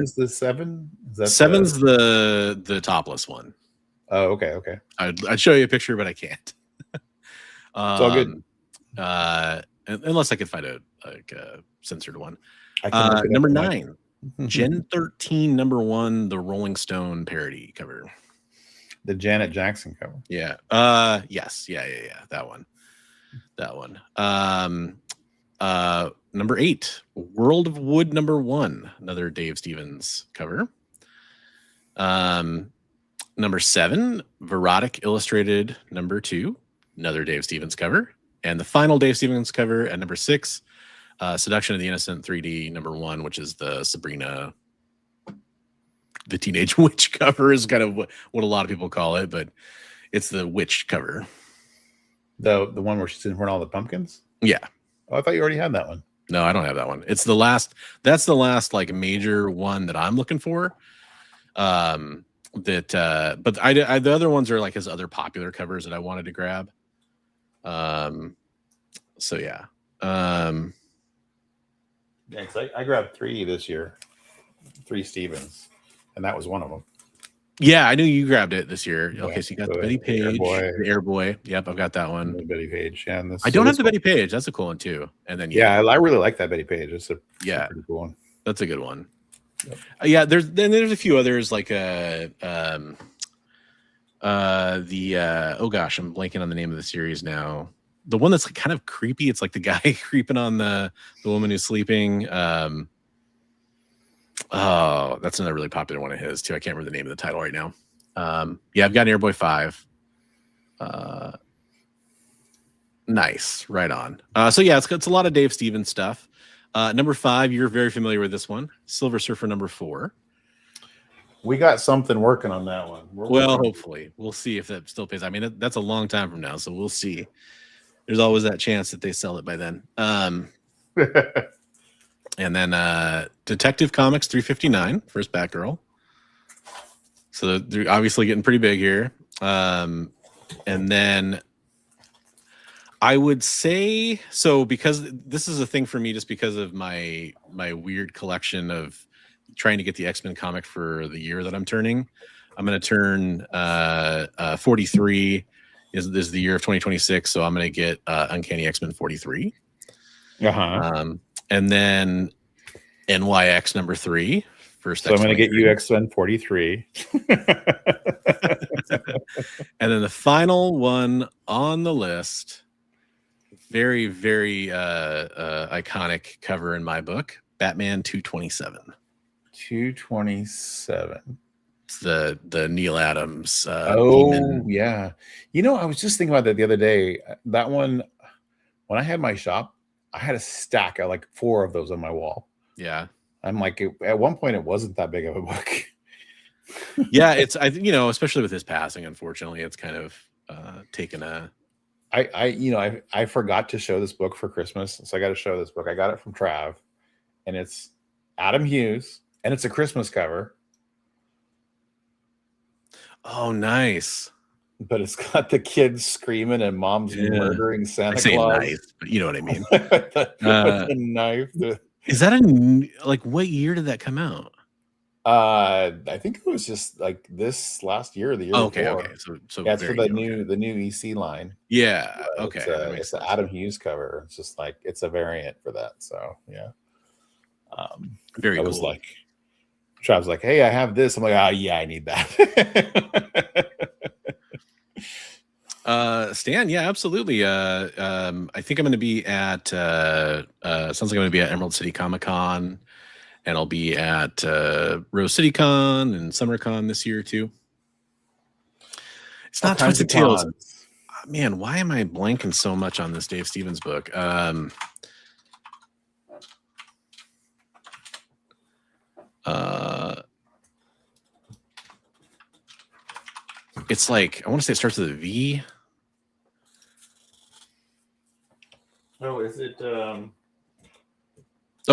Is the 7? Is that 7's the topless one. Oh, okay. I'd show you a picture, but I can't. It's all good. Unless I could find a censored one. #9, Gen 13 #1, the Rolling Stone parody cover. The Janet Jackson cover. Yeah. Yes. Yeah. That one. #8, World of Wood #1, another Dave Stevens cover. #7, Verotic Illustrated #2, another Dave Stevens cover. And the final Dave Stevens cover at #6, Seduction of the Innocent 3D #1, which is the Sabrina, the Teenage Witch cover, is kind of what a lot of people call it, but it's the witch cover. The one where she's in front of all the pumpkins? Yeah. Oh, I thought you already had that one. No, I don't have that one. It's the last. That's the last like major one that I'm looking for. But the other ones are like his other popular covers that I wanted to grab. So yeah. Yeah, 'cause I grabbed 3 this year, 3 Stevens, and that was one of them. Yeah, I knew you grabbed it this year. Yeah, Okay, so you got so the Betty the Page, Airboy. the Airboy. Yep, I've got that one. The Betty Page, yeah. And I don't have the Betty Page. That's a cool one too. And then yeah, I really like that Betty Page. It's a pretty cool one. That's a good one. Yep. Yeah, there's a few others like oh gosh, I'm blanking on the name of the series now. The one that's kind of creepy. It's like the guy creeping on the woman who's sleeping. Oh, that's another really popular one of his too. I can't remember the name of the title right now. Yeah, I've got Airboy 5. Nice, right on. So yeah, it's a lot of Dave Stevens stuff. Number 5, you're very familiar with this one, Silver Surfer number 4. We got something working on that one. Well, hopefully. We'll see if that still pays. I mean, that's a long time from now, so we'll see. There's always that chance that they sell it by then. And then Detective Comics 359, first Batgirl. So they're obviously getting pretty big here. And then I would say, so because this is a thing for me just because of my weird collection of trying to get the X-Men comic for the year that I'm turning. I'm going to turn 43 is the year of 2026, so I'm going to get Uncanny X-Men 43. And then NYX number 3. First, so I'm going to get you X-Men 43. And then the final one on the list, very, very iconic cover in my book, Batman 227. 227. It's the Neil Adams. Demon. Yeah. You know, I was just thinking about that the other day. That one, when I had my shop, I had a stack of like 4 of those on my wall. Yeah. I'm like, at one point, it wasn't that big of a book. Yeah, it's especially with his passing, unfortunately, it's kind of taken a. I forgot to show this book for Christmas, so I got to show this book. I got it from Trav, and it's Adam Hughes, and it's a Christmas cover. Oh, nice! But it's got the kids screaming and mom's murdering Santa Claus. Nice, but you know what I mean. with the knife. Is that what year did that come out? I think it was just like this last year or the year before. Okay. So yeah, it's for the new EC line. Yeah. Okay. It's an Adam Hughes cover. It's just like it's a variant for that. So yeah. Very cool. I was like, Trav's like, hey, I have this. I'm like, oh yeah, I need that. Stan, yeah, absolutely. I think I'm going to be at sounds like I'm going to be at Emerald City Comic Con, and I'll be at Rose City Con and Summer Con this year too. It's not Twisted Tales. Man, why am I blanking so much on this Dave Stevens book? It's like, I want to say it starts with a V. Oh, is it? Oh,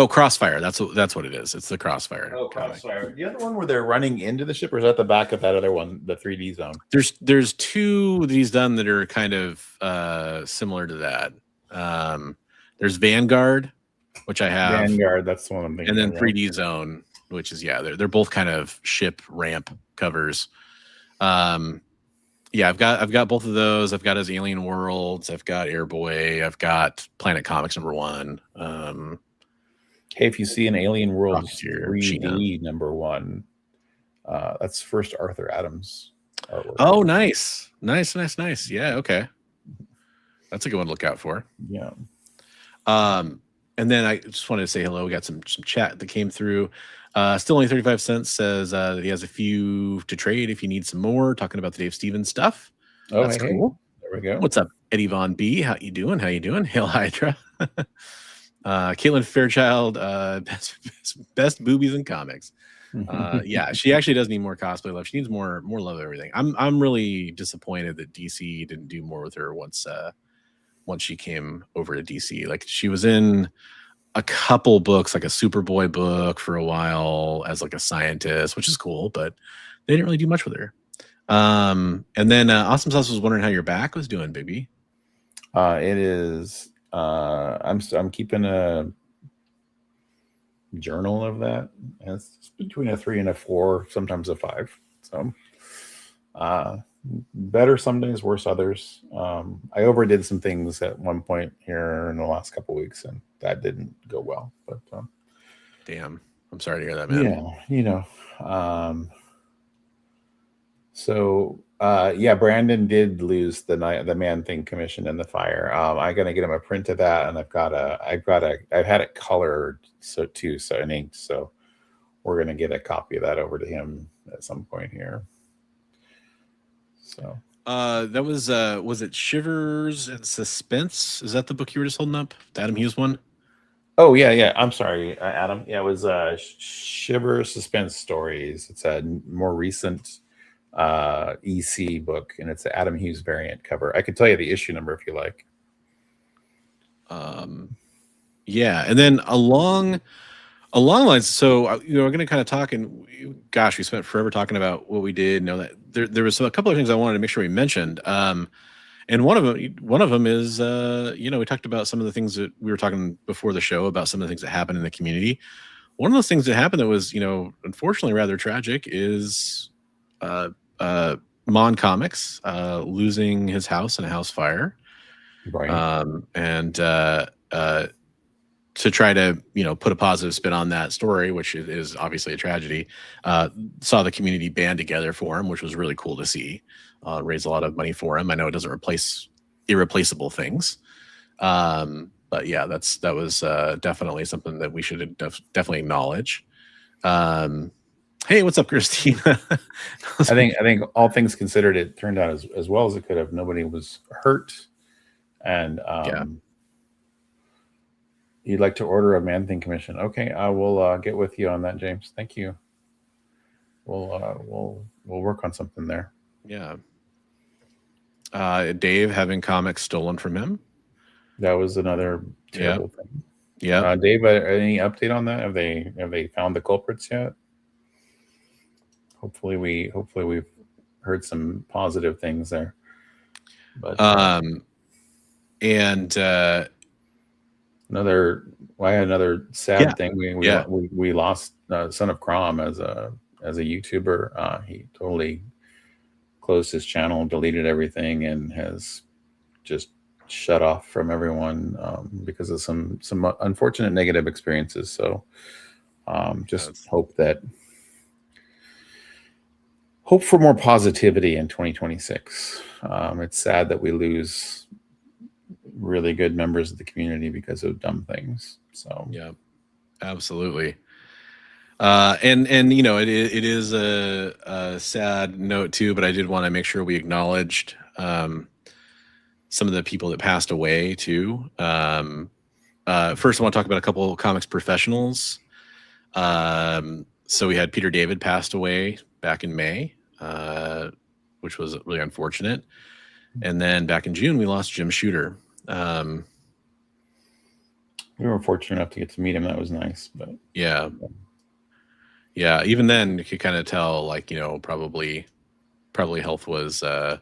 Crossfire. That's what it is. It's the Crossfire. Oh, Crossfire. Comic. The other one where they're running into the ship, or is that the back of that other one, the 3D zone? There's 2 that he's done that are kind of similar to that. There's Vanguard, which I have. Vanguard, that's the one I'm thinking. And then 3D Zone, which is they're both kind of ship ramp covers. Yeah, I've got both of those. I've got his Alien Worlds. I've got Airboy. I've got Planet Comics number 1. Hey, if you see an Alien Worlds 3D number 1, that's first Arthur Adams artwork. Oh, nice. Yeah, okay. That's a good one to look out for. Yeah. And then I just wanted to say hello. We got some chat that came through. Still only 35 cents says that he has a few to trade if you need some more. Talking about the Dave Stevens stuff. Oh, that's cool. There we go. What's up, Eddie Von B? How you doing? Hail Hydra. Caitlin Fairchild, best boobies in comics. Yeah, she actually does need more cosplay love. She needs more love of everything. I'm really disappointed that DC didn't do more with her once she came over to DC. Like, she was in a couple books, like a Superboy book for a while as like a scientist, which is cool, but they didn't really do much with her. And then Awesome Sauce was wondering how your back was doing, Bigby. It is I'm keeping a journal of that. And it's between a 3 and a 4, sometimes a 5. So better some days, worse others. I overdid some things at one point here in the last couple of weeks, and that didn't go well. But Damn, I'm sorry to hear that, man. Yeah, so yeah, Brandon did lose the Man Thing commission in the fire. I gotta get him a print of that, and I've had it colored too, so in ink. So we're gonna get a copy of that over to him at some point here. So that was it Shivers and Suspense? Is that the book you were just holding up? The Adam Hughes one? Oh yeah. I'm sorry, Adam. Yeah, it was Shiver Suspense Stories. It's a more recent EC book, and it's an Adam Hughes variant cover. I could tell you the issue number if you like. Yeah, and then along lines, so we're going to kind of talk, and gosh, we spent forever talking about what we did. Know that there was a couple of things I wanted to make sure we mentioned. And one of them is we talked about some of the things that we were talking before the show about some of the things that happened in the community. One of those things that happened that was, unfortunately rather tragic is Mon Comics losing his house in a house fire. Right. And to try to, put a positive spin on that story, which is obviously a tragedy, saw the community band together for him, which was really cool to see. Raise a lot of money for him. I know it doesn't replace irreplaceable things. But yeah, that was definitely something that we should definitely acknowledge. Hey, what's up, Christina? I think all things considered, it turned out as well as it could have. Nobody was hurt. And yeah. You'd like to order a Man Thing commission? Okay, I will get with you on that, James. Thank you. We'll work on something there. Yeah. Dave having comics stolen from him. That was another terrible thing. Yeah. Dave, any update on that? Have they found the culprits yet? Hopefully we've heard some positive things there. But and another sad thing. We lost Son of Crom as a YouTuber. He totally closed his channel, deleted everything, and has just shut off from everyone because of some unfortunate negative experiences. So just hope for more positivity in 2026. It's sad that we lose really good members of the community because of dumb things. So yeah, absolutely. And it is a sad note too, but I did want to make sure we acknowledged some of the people that passed away too. First, I want to talk about a couple of comics professionals. So we had Peter David passed away back in May, which was really unfortunate. And then back in June, we lost Jim Shooter. We were fortunate enough to get to meet him. That was nice, but yeah. Even then, you could kind of tell, like, probably health was an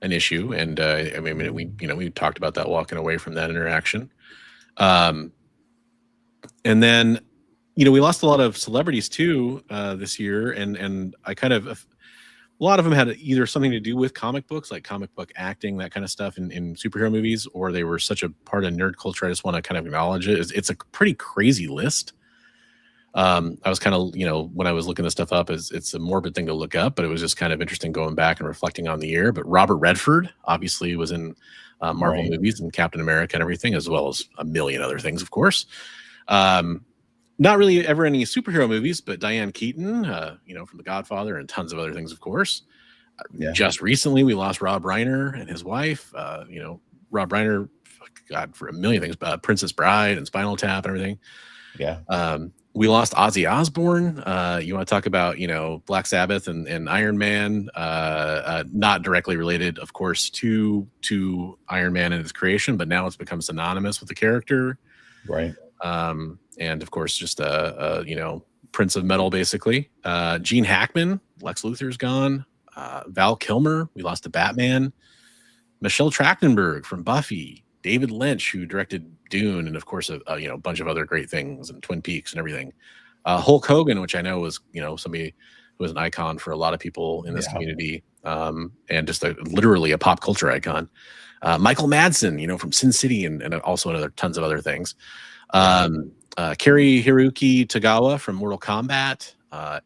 issue, and we talked about that walking away from that interaction. And then, we lost a lot of celebrities too this year, and I kind of. A lot of them had either something to do with comic books, like comic book acting, that kind of stuff in superhero movies, or they were such a part of nerd culture. I just want to kind of acknowledge it. It's a pretty crazy list. I was kind of, when I was looking this stuff up, it's a morbid thing to look up, but it was just kind of interesting going back and reflecting on the year. But Robert Redford obviously was in Marvel movies and Captain America and everything, as well as a million other things, of course. Not really ever any superhero movies, but Diane Keaton, from The Godfather and tons of other things, of course. Just recently, we lost Rob Reiner and his wife. Rob Reiner, God, for a million things, Princess Bride and Spinal Tap and everything. Yeah. We lost Ozzy Osbourne. You want to talk about, Black Sabbath and Iron Man, not directly related, of course, to Iron Man and his creation, but now it's become synonymous with the character. Right. And of course, just Prince of Metal, basically. Gene Hackman, Lex Luthor's gone. Val Kilmer, we lost to Batman. Michelle Trachtenberg from Buffy. David Lynch, who directed Dune, and of course a bunch of other great things, and Twin Peaks and everything. Hulk Hogan, which I know was somebody who was an icon for a lot of people in this community, and just literally a pop culture icon. Michael Madsen, from Sin City, and also another tons of other things. Cary Hiroki Tagawa from Mortal Kombat,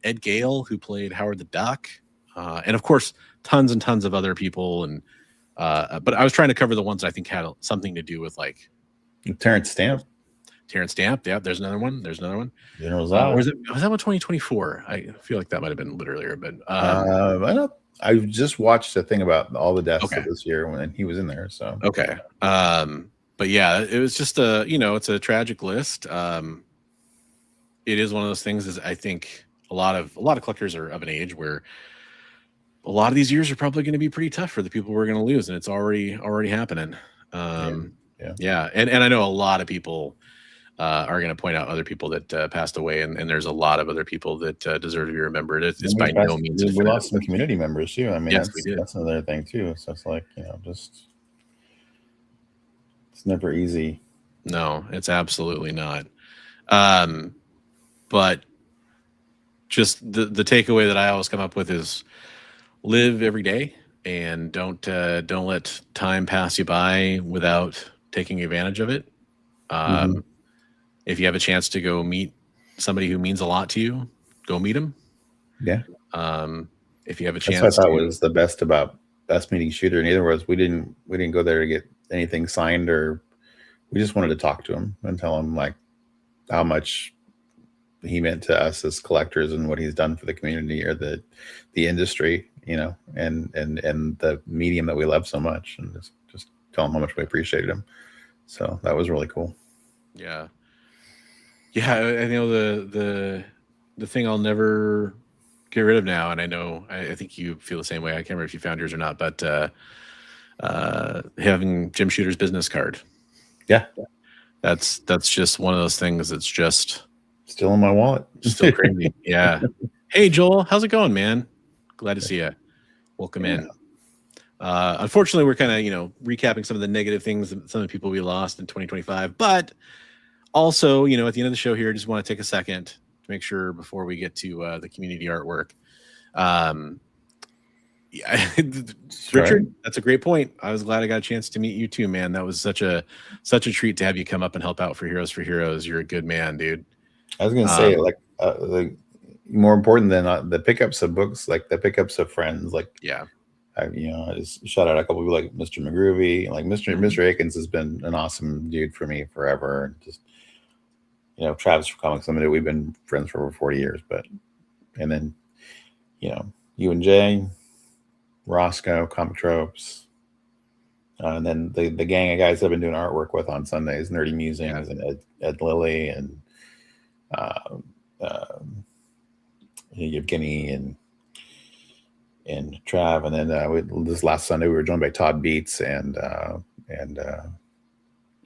Ed Gale, who played Howard the Duck, and of course tons and tons of other people. And but I was trying to cover the ones that I think had something to do with like Terrence Stamp. Yeah, there's another one. General Zod. Was that one 2024? I feel like that might have been a little earlier, but I just watched a thing about all the deaths of this year when he was in there. So okay. But yeah, it was just it's a tragic list. It is one of those things. Is I think a lot of collectors are of an age where a lot of these years are probably going to be pretty tough for the people we're going to lose, and it's already happening. Yeah, and I know a lot of people are going to point out other people that passed away, and there's a lot of other people that deserve to be remembered. It's by no means. We lost some community members too. I mean, yes, we did. That's another thing too. So it's like just it's never easy. No, it's absolutely not. But just the takeaway that I always come up with is live every day, and don't let time pass you by without taking advantage of it. If you have a chance to go meet somebody who means a lot to you, go meet them. Yeah. If you have a chance, that's what I thought was the best about us meeting Shooter. In either words, we didn't go there to get anything signed, or we just wanted to talk to him and tell him like how much he meant to us as collectors and what he's done for the community or the industry, and the medium that we love so much, and just tell him how much we appreciated him. So that was really cool. Yeah. I know the thing I'll never get rid of now, and I think you feel the same way. I can't remember if you found yours or not, but having Jim Shooter's business card. Yeah. That's just one of those things that's just still in my wallet. Still crazy. Yeah. Hey Joel, how's it going, man? Glad to see you. Welcome in. Unfortunately, we're kind of, recapping some of the negative things, some of the people we lost in 2025, but also, at the end of the show here, I just want to take a second to make sure before we get to the community artwork. Richard, that's a great point. I was glad I got a chance to meet you too, man. That was such a treat to have you come up and help out for Heroes for Heroes. You're a good man, dude. I was going to say, the more important than the pickups of books, like the pickups of friends, like I just shout out a couple people like Mr. McGroovy, like Mr. Akins has been an awesome dude for me forever. Just Travis from Comics Limited, we've been friends for over 40 years, and then you and Jay, Roscoe, Comic Tropes, and then the gang of guys I've been doing artwork with on Sundays, Nerdy Musings, and Ed Lilly, and Evgeny and Trav, and then this last Sunday we were joined by Todd Beats, and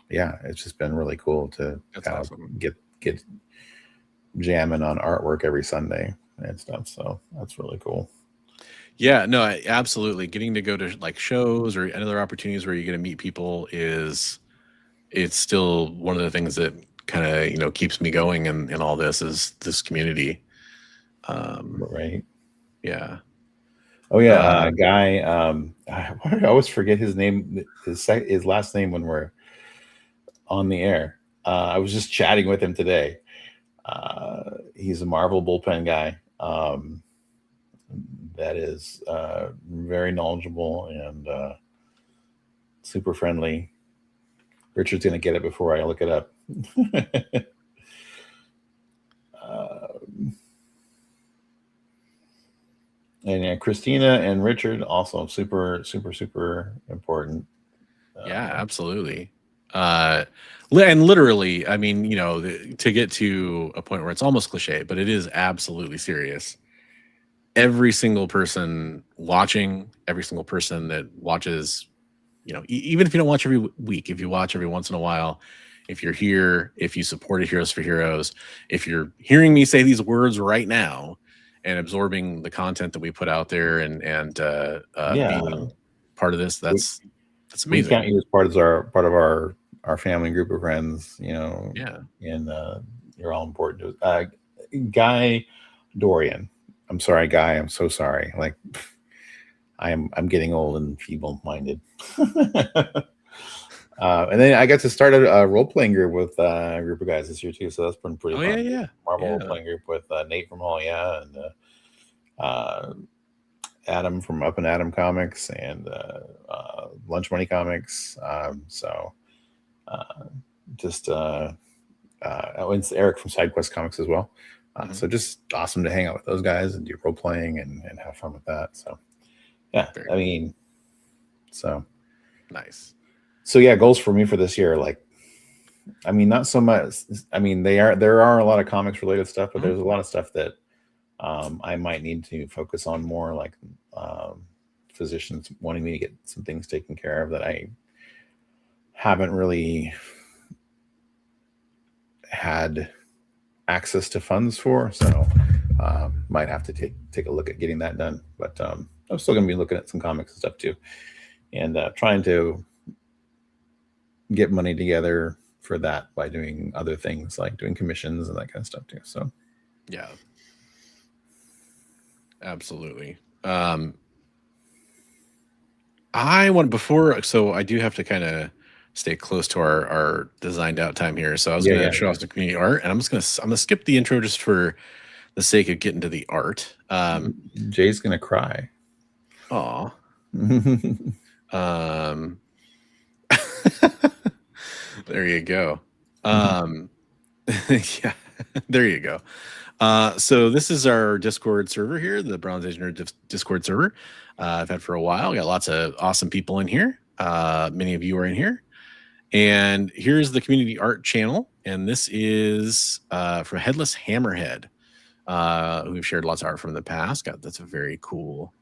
it's just been really cool to get jamming on artwork every Sunday and stuff. So that's really cool. Yeah, no, absolutely. Getting to go to like shows or other opportunities where you get to meet people it's still one of the things that kind of keeps me going in all this is this community. Right. Yeah. Oh yeah, guy. I always forget his name, his last name when we're on the air. I was just chatting with him today. He's a Marvel bullpen guy. That is very knowledgeable and super friendly. Richard's gonna get it before I look it up. And Christina and Richard also super important. Yeah, absolutely. And literally, I mean, to get to a point where it's almost cliche, but it is absolutely serious. Every single person watching, every single person that watches, even if you don't watch every week, if you watch every once in a while, if you're here, if you supported Heroes for Heroes, if you're hearing me say these words right now and absorbing the content that we put out there and being part of this, That's we amazing. count you as part of our family group of friends. You know, Yeah. and you're all important to us. Guy Dorian, I'm sorry, Guy. I'm so sorry. Like, I'm getting old and feeble-minded. And then I got to start a role-playing group with a group of guys this year too, so that's been pretty fun. Yeah. Marvel Yeah. role-playing group with Nate from Hall, yeah, and Adam from Up and Adam Comics and Lunch Money Comics. Just it's Eric from SideQuest Comics as well. So just awesome to hang out with those guys and do role-playing and have fun with that. So yeah, I mean, so nice. So yeah, goals for me for this year, like, I mean, not so much. I mean, there are a lot of comics related stuff, but there's a lot of stuff that I might need to focus on more, like physicians wanting me to get some things taken care of that I haven't really had access to funds for. So might have to take a look at getting that done. But I'm still going to be looking at some comics and stuff too, and trying to get money together for that by doing other things like doing commissions and that kind of stuff too. So yeah, absolutely. I want before, so I do have to kind of stay close to our designed out time here. So I was going to show off the community art, and I'm gonna skip the intro just for the sake of getting to the art. Jay's gonna cry. Aw. There you go. Yeah, there you go. So this is our Discord server here, the Bronze Age Nerd Discord server. I've had for a while. Got lots of awesome people in here. Many of you are in here. And here's the community art channel. And this is from Headless Hammerhead, who've shared lots of art from the past. That's a very cool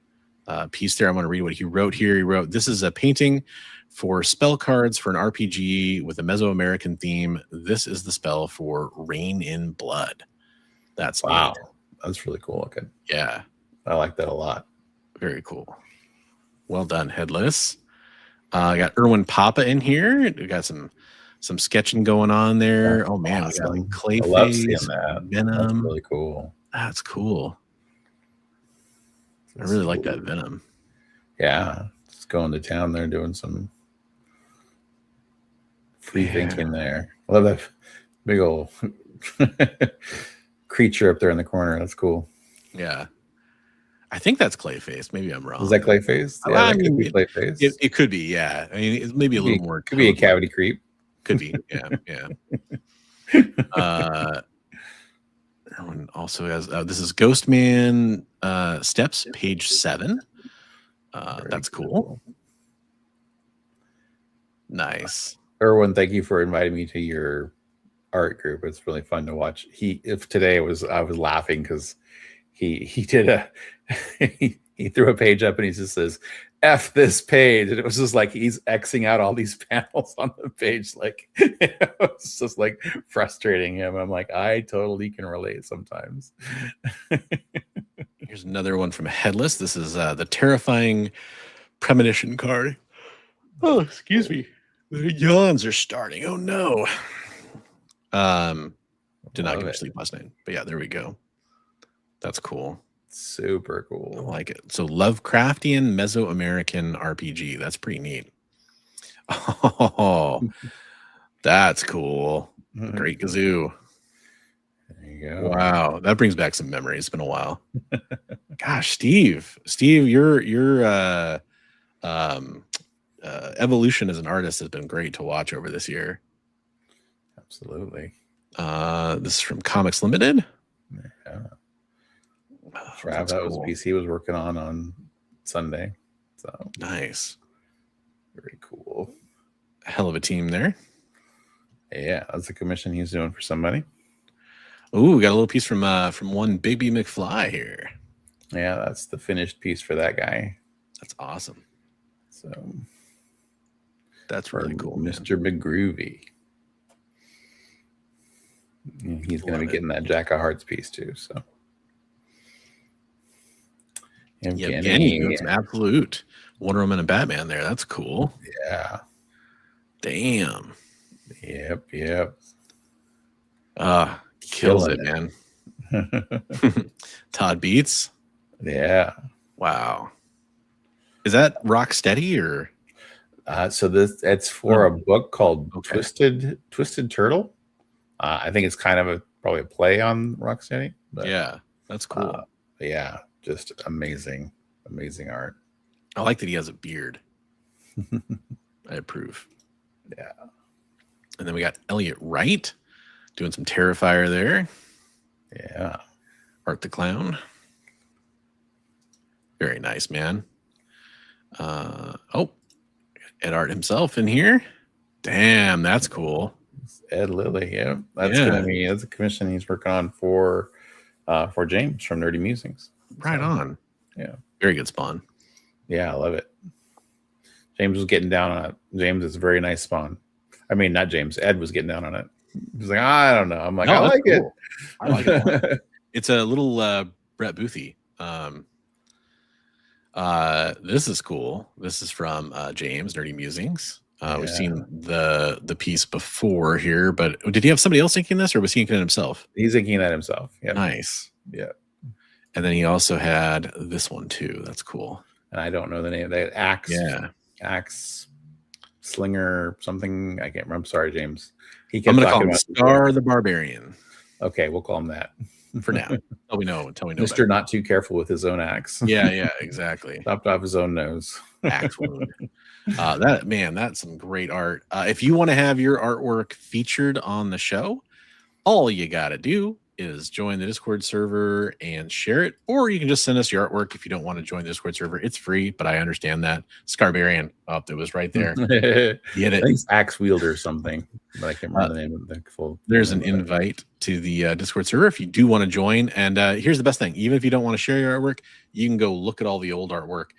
piece there. I'm going to read what he wrote here. He wrote, "This is a painting for spell cards for an RPG with a Mesoamerican theme. This is the spell for Rain in Blood." That's wow. neat. That's really cool looking. Yeah. I like that a lot. Very cool. Well done, Headless. I got Erwin Papa in here. We got some sketching going on there. That's oh man, awesome. we got like Clayface, I love seeing that. Venom. That's really cool. That's cool. I really like that Venom. Yeah, just going to town there doing some free thinking there. I love that big old creature up there in the corner. That's cool. Yeah. I think that's Clayface. Maybe I'm wrong. Is that Clayface? Yeah, I mean, could be Clayface. It could be, yeah. I mean, it's maybe a little more. Could be a cavity creep. Could be, yeah. Everyone also has, this is Ghostman Steps, page 7. That's cool. Nice. Erwin, thank you for inviting me to your art group. It's really fun to watch. I was laughing because he did he threw a page up and he just says F this page, and it was just like he's Xing out all these panels on the page, like it's just like frustrating him. I'm like, I totally can relate sometimes. Here's another one from Headless. This is the Terrifying Premonition card. Oh, excuse me. The yawns are starting. Oh no. Did not get to sleep last night. But yeah, there we go. That's cool. Super cool. I like it. So Lovecraftian Mesoamerican RPG. That's pretty neat. Oh, that's cool. Great Kazoo. There you go. Wow, that brings back some memories. It's been a while. Gosh, Steve, your evolution as an artist has been great to watch over this year. Absolutely. This is from Comics Limited. Yeah. Trav, that was a piece he was working on Sunday. So nice. Very cool. Hell of a team there. Yeah, that's a commission he's doing for somebody. Ooh, we got a little piece from one Bigby McFly here. Yeah, that's the finished piece for that guy. That's awesome. So that's really cool, Mr. McGroovy. He's going to be getting that Jack of Hearts piece too. So Yevgeny, doing some absolute Wonder Woman and Batman there. That's cool. Yeah. Damn. Yep. Kills it, man. Todd Beats. Yeah. Wow. Is that Rocksteady or? So it's for a book called Twisted Turtle. I think it's kind of probably a play on Rocksteady. But, yeah, that's cool. Yeah, just amazing art. I like that he has a beard. I approve. Yeah. And then we got Elliot Wright doing some Terrifier there. Yeah. Art the Clown. Very nice, man. Ed Art himself in here. Damn, that's cool. Ed Lilly, yeah. That's a commission he's working on for James from Nerdy Musings. Right on. Yeah. Very good spawn. Yeah, I love it. James was getting down on it. James is a very nice spawn. I mean, not James. Ed was getting down on it. He's like, I don't know. I'm like, I like it. I like it. It's a little Brett Boothie. This is cool. This is from James, Nerdy Musings. We've seen the piece before here, but did he have somebody else inking this, or was he inking it himself? He's inking that himself. Yeah. Nice. Yeah. And then he also had this one too. That's cool. And I don't know the name of that. Axe. Yeah. Axe Slinger something. I can't remember. I'm sorry, James. I'm going to call him Star the Barbarian. Okay, we'll call him that for now. Until we know. Mr. Better. Not too careful with his own axe. Yeah, exactly. Chopped off his own nose. Axe wound. That's some great art. If you want to have your artwork featured on the show, all you got to do is join the Discord server and share it, or you can just send us your artwork if you don't want to join the Discord server. It's free, but I understand that. Scarbarian, it was right there. Get it? It's Axe Wielder or something, but I can't remember the name of the full. There's an invite to the Discord server if you do want to join. And here's the best thing: even if you don't want to share your artwork, you can go look at all the old artwork.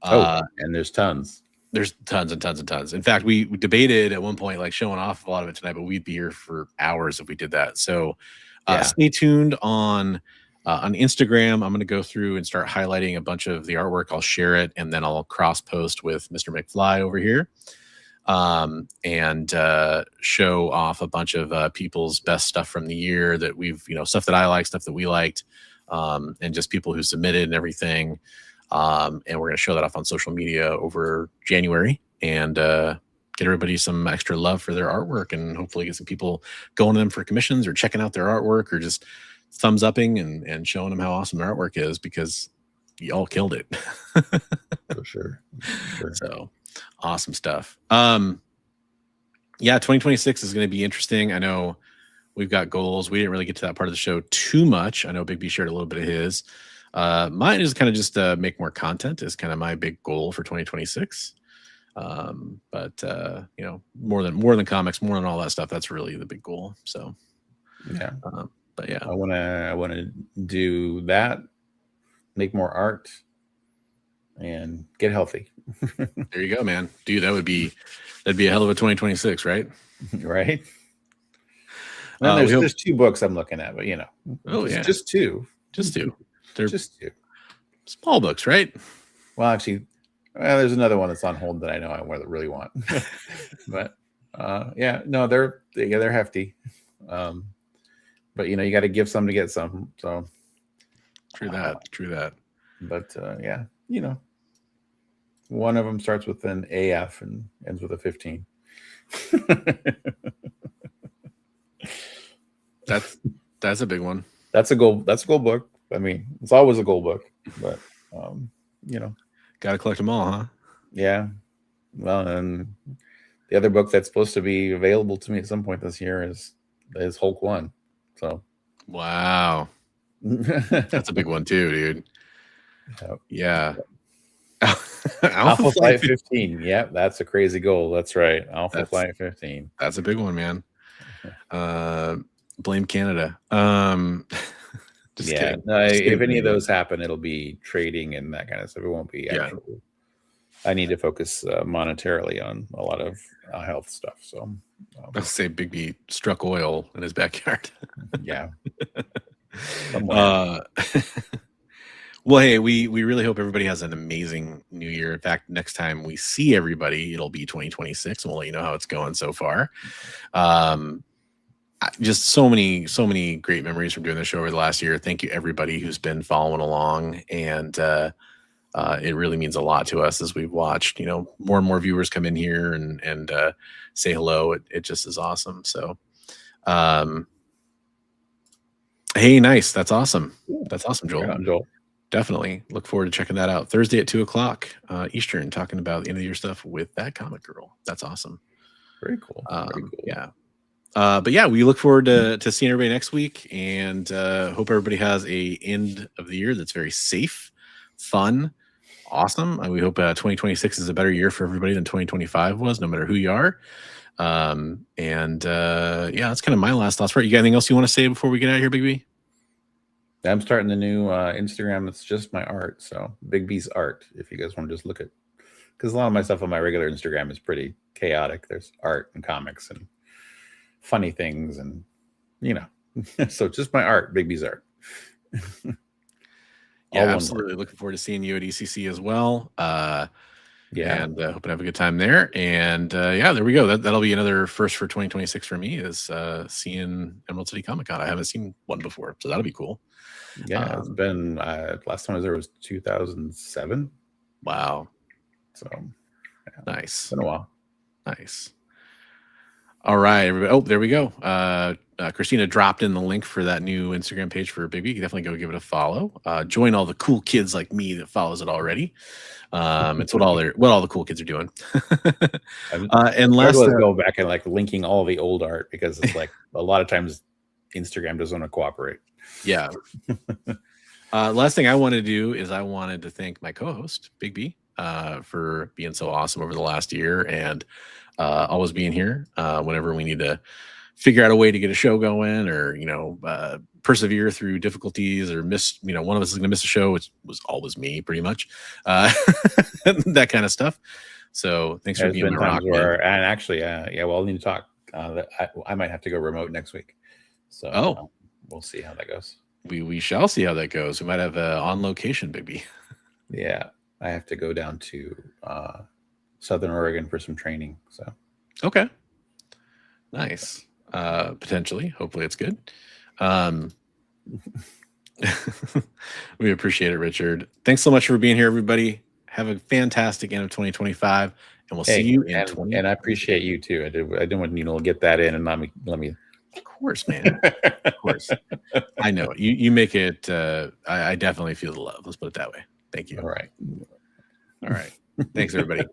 And there's tons. There's tons and tons and tons. In fact, we debated at one point, like showing off a lot of it tonight, but we'd be here for hours if we did that. So stay tuned on Instagram. I'm going to go through and start highlighting a bunch of the artwork. I'll share it, and then I'll cross post with Mr. McFly over here and show off a bunch of people's best stuff from the year that we've, stuff that I like, stuff that we liked, and just people who submitted and everything. And we're going to show that off on social media over January and get everybody some extra love for their artwork, and hopefully get some people going to them for commissions or checking out their artwork or just thumbs upping and showing them how awesome their artwork is, because y'all killed it. For sure. So awesome stuff. 2026 is going to be interesting. I know we've got goals. We didn't really get to that part of the show too much. I know Bigby shared a little bit of his. Mine is kind of just make more content is kind of my big goal for 2026. But more than comics, more than all that stuff, that's really the big goal. So but yeah, I want to do that, make more art, and get healthy. There you go, man. Dude, that'd be a hell of a 2026, right? Right. Well, there's 2 books I'm looking at, but just two. They're just 2 small books, right? Well, actually, there's another one that's on hold that I know I really want. But they're hefty. But you got to give some to get some. So true that. But one of them starts with an AF and ends with a 15. That's a big one. That's a goal book. I mean, it's always a goal book, but gotta collect them all, huh? Yeah. Well, and the other book that's supposed to be available to me at some point this year is Hulk 1. So wow. That's a big one too, dude. Yeah. Alpha Flight 15. Yeah, that's a crazy goal. That's right. Flight 15. That's a big one, man. Blame Canada. Just kidding. If any of those happen, it'll be trading and that kind of stuff. It won't be actual. I need to focus monetarily on a lot of health stuff. So I'll say Bigby struck oil in his backyard. Yeah. Well, hey, we really hope everybody has an amazing new year. In fact, next time we see everybody, it'll be 2026, and we'll let you know how it's going so far. Just so many great memories from doing the show over the last year. Thank you everybody who's been following along, and it really means a lot to us as we've watched, more and more viewers come in here and say hello. It just is awesome. So, hey, nice. That's awesome. That's awesome, Joel. Yeah, Joel. Definitely look forward to checking that out Thursday at 2:00 Eastern, talking about the end of the year stuff with that comic girl. That's awesome. Very cool. Very cool. Yeah. But yeah, we look forward to seeing everybody next week, and hope everybody has a end of the year that's very safe, fun, awesome. And we hope 2026 is a better year for everybody than 2025 was, no matter who you are. Yeah, that's kind of my last thoughts. Right? You got anything else you want to say before we get out of here, Bigby? I'm starting the new Instagram. It's just my art. So Bigby's art. If you guys want to just look at, because a lot of my stuff on my regular Instagram is pretty chaotic. There's art and comics and funny things, and so just my art, Bigby's art. Yeah, absolutely. Looking forward to seeing you at ECC as well. Yeah, and hope to have a good time there. And yeah, there we go. That'll be another first for 2026 for me, is seeing Emerald City Comic Con. I haven't seen one before, so that'll be cool. Yeah, it's been last time I was there was 2007. Wow. So yeah, nice. It's been a while. Nice. All right, everybody. Oh, there we go. Christina dropped in the link for that new Instagram page for Bigby. You can definitely go give it a follow. Join all the cool kids like me that follows it already. It's what all the cool kids are doing. And last, go back and like linking all the old art, because it's like a lot of times Instagram doesn't want to cooperate. Yeah. Last thing I want to do is I wanted to thank my co-host Bigby for being so awesome over the last year, and always being here whenever we need to figure out a way to get a show going, or persevere through difficulties, or miss one of us is going to miss a show, which was always me pretty much, that kind of stuff. So thanks for being my rock. And actually yeah, well, I'll need to talk. I might have to go remote next week, so we'll see how that goes. We shall see how that goes. We might have on location, Bigby. Yeah, I have to go down to Southern Oregon for some training. So okay, nice. Potentially, hopefully it's good. We appreciate it, Richard. Thanks so much for being here, everybody. Have a fantastic end of 2025, and we'll see you in 20. And I appreciate you too. I didn't want to get that in and let me. Of course, man. Of course. I know it. You make it. I definitely feel the love. Let's put it that way. Thank you. All right. Thanks, everybody.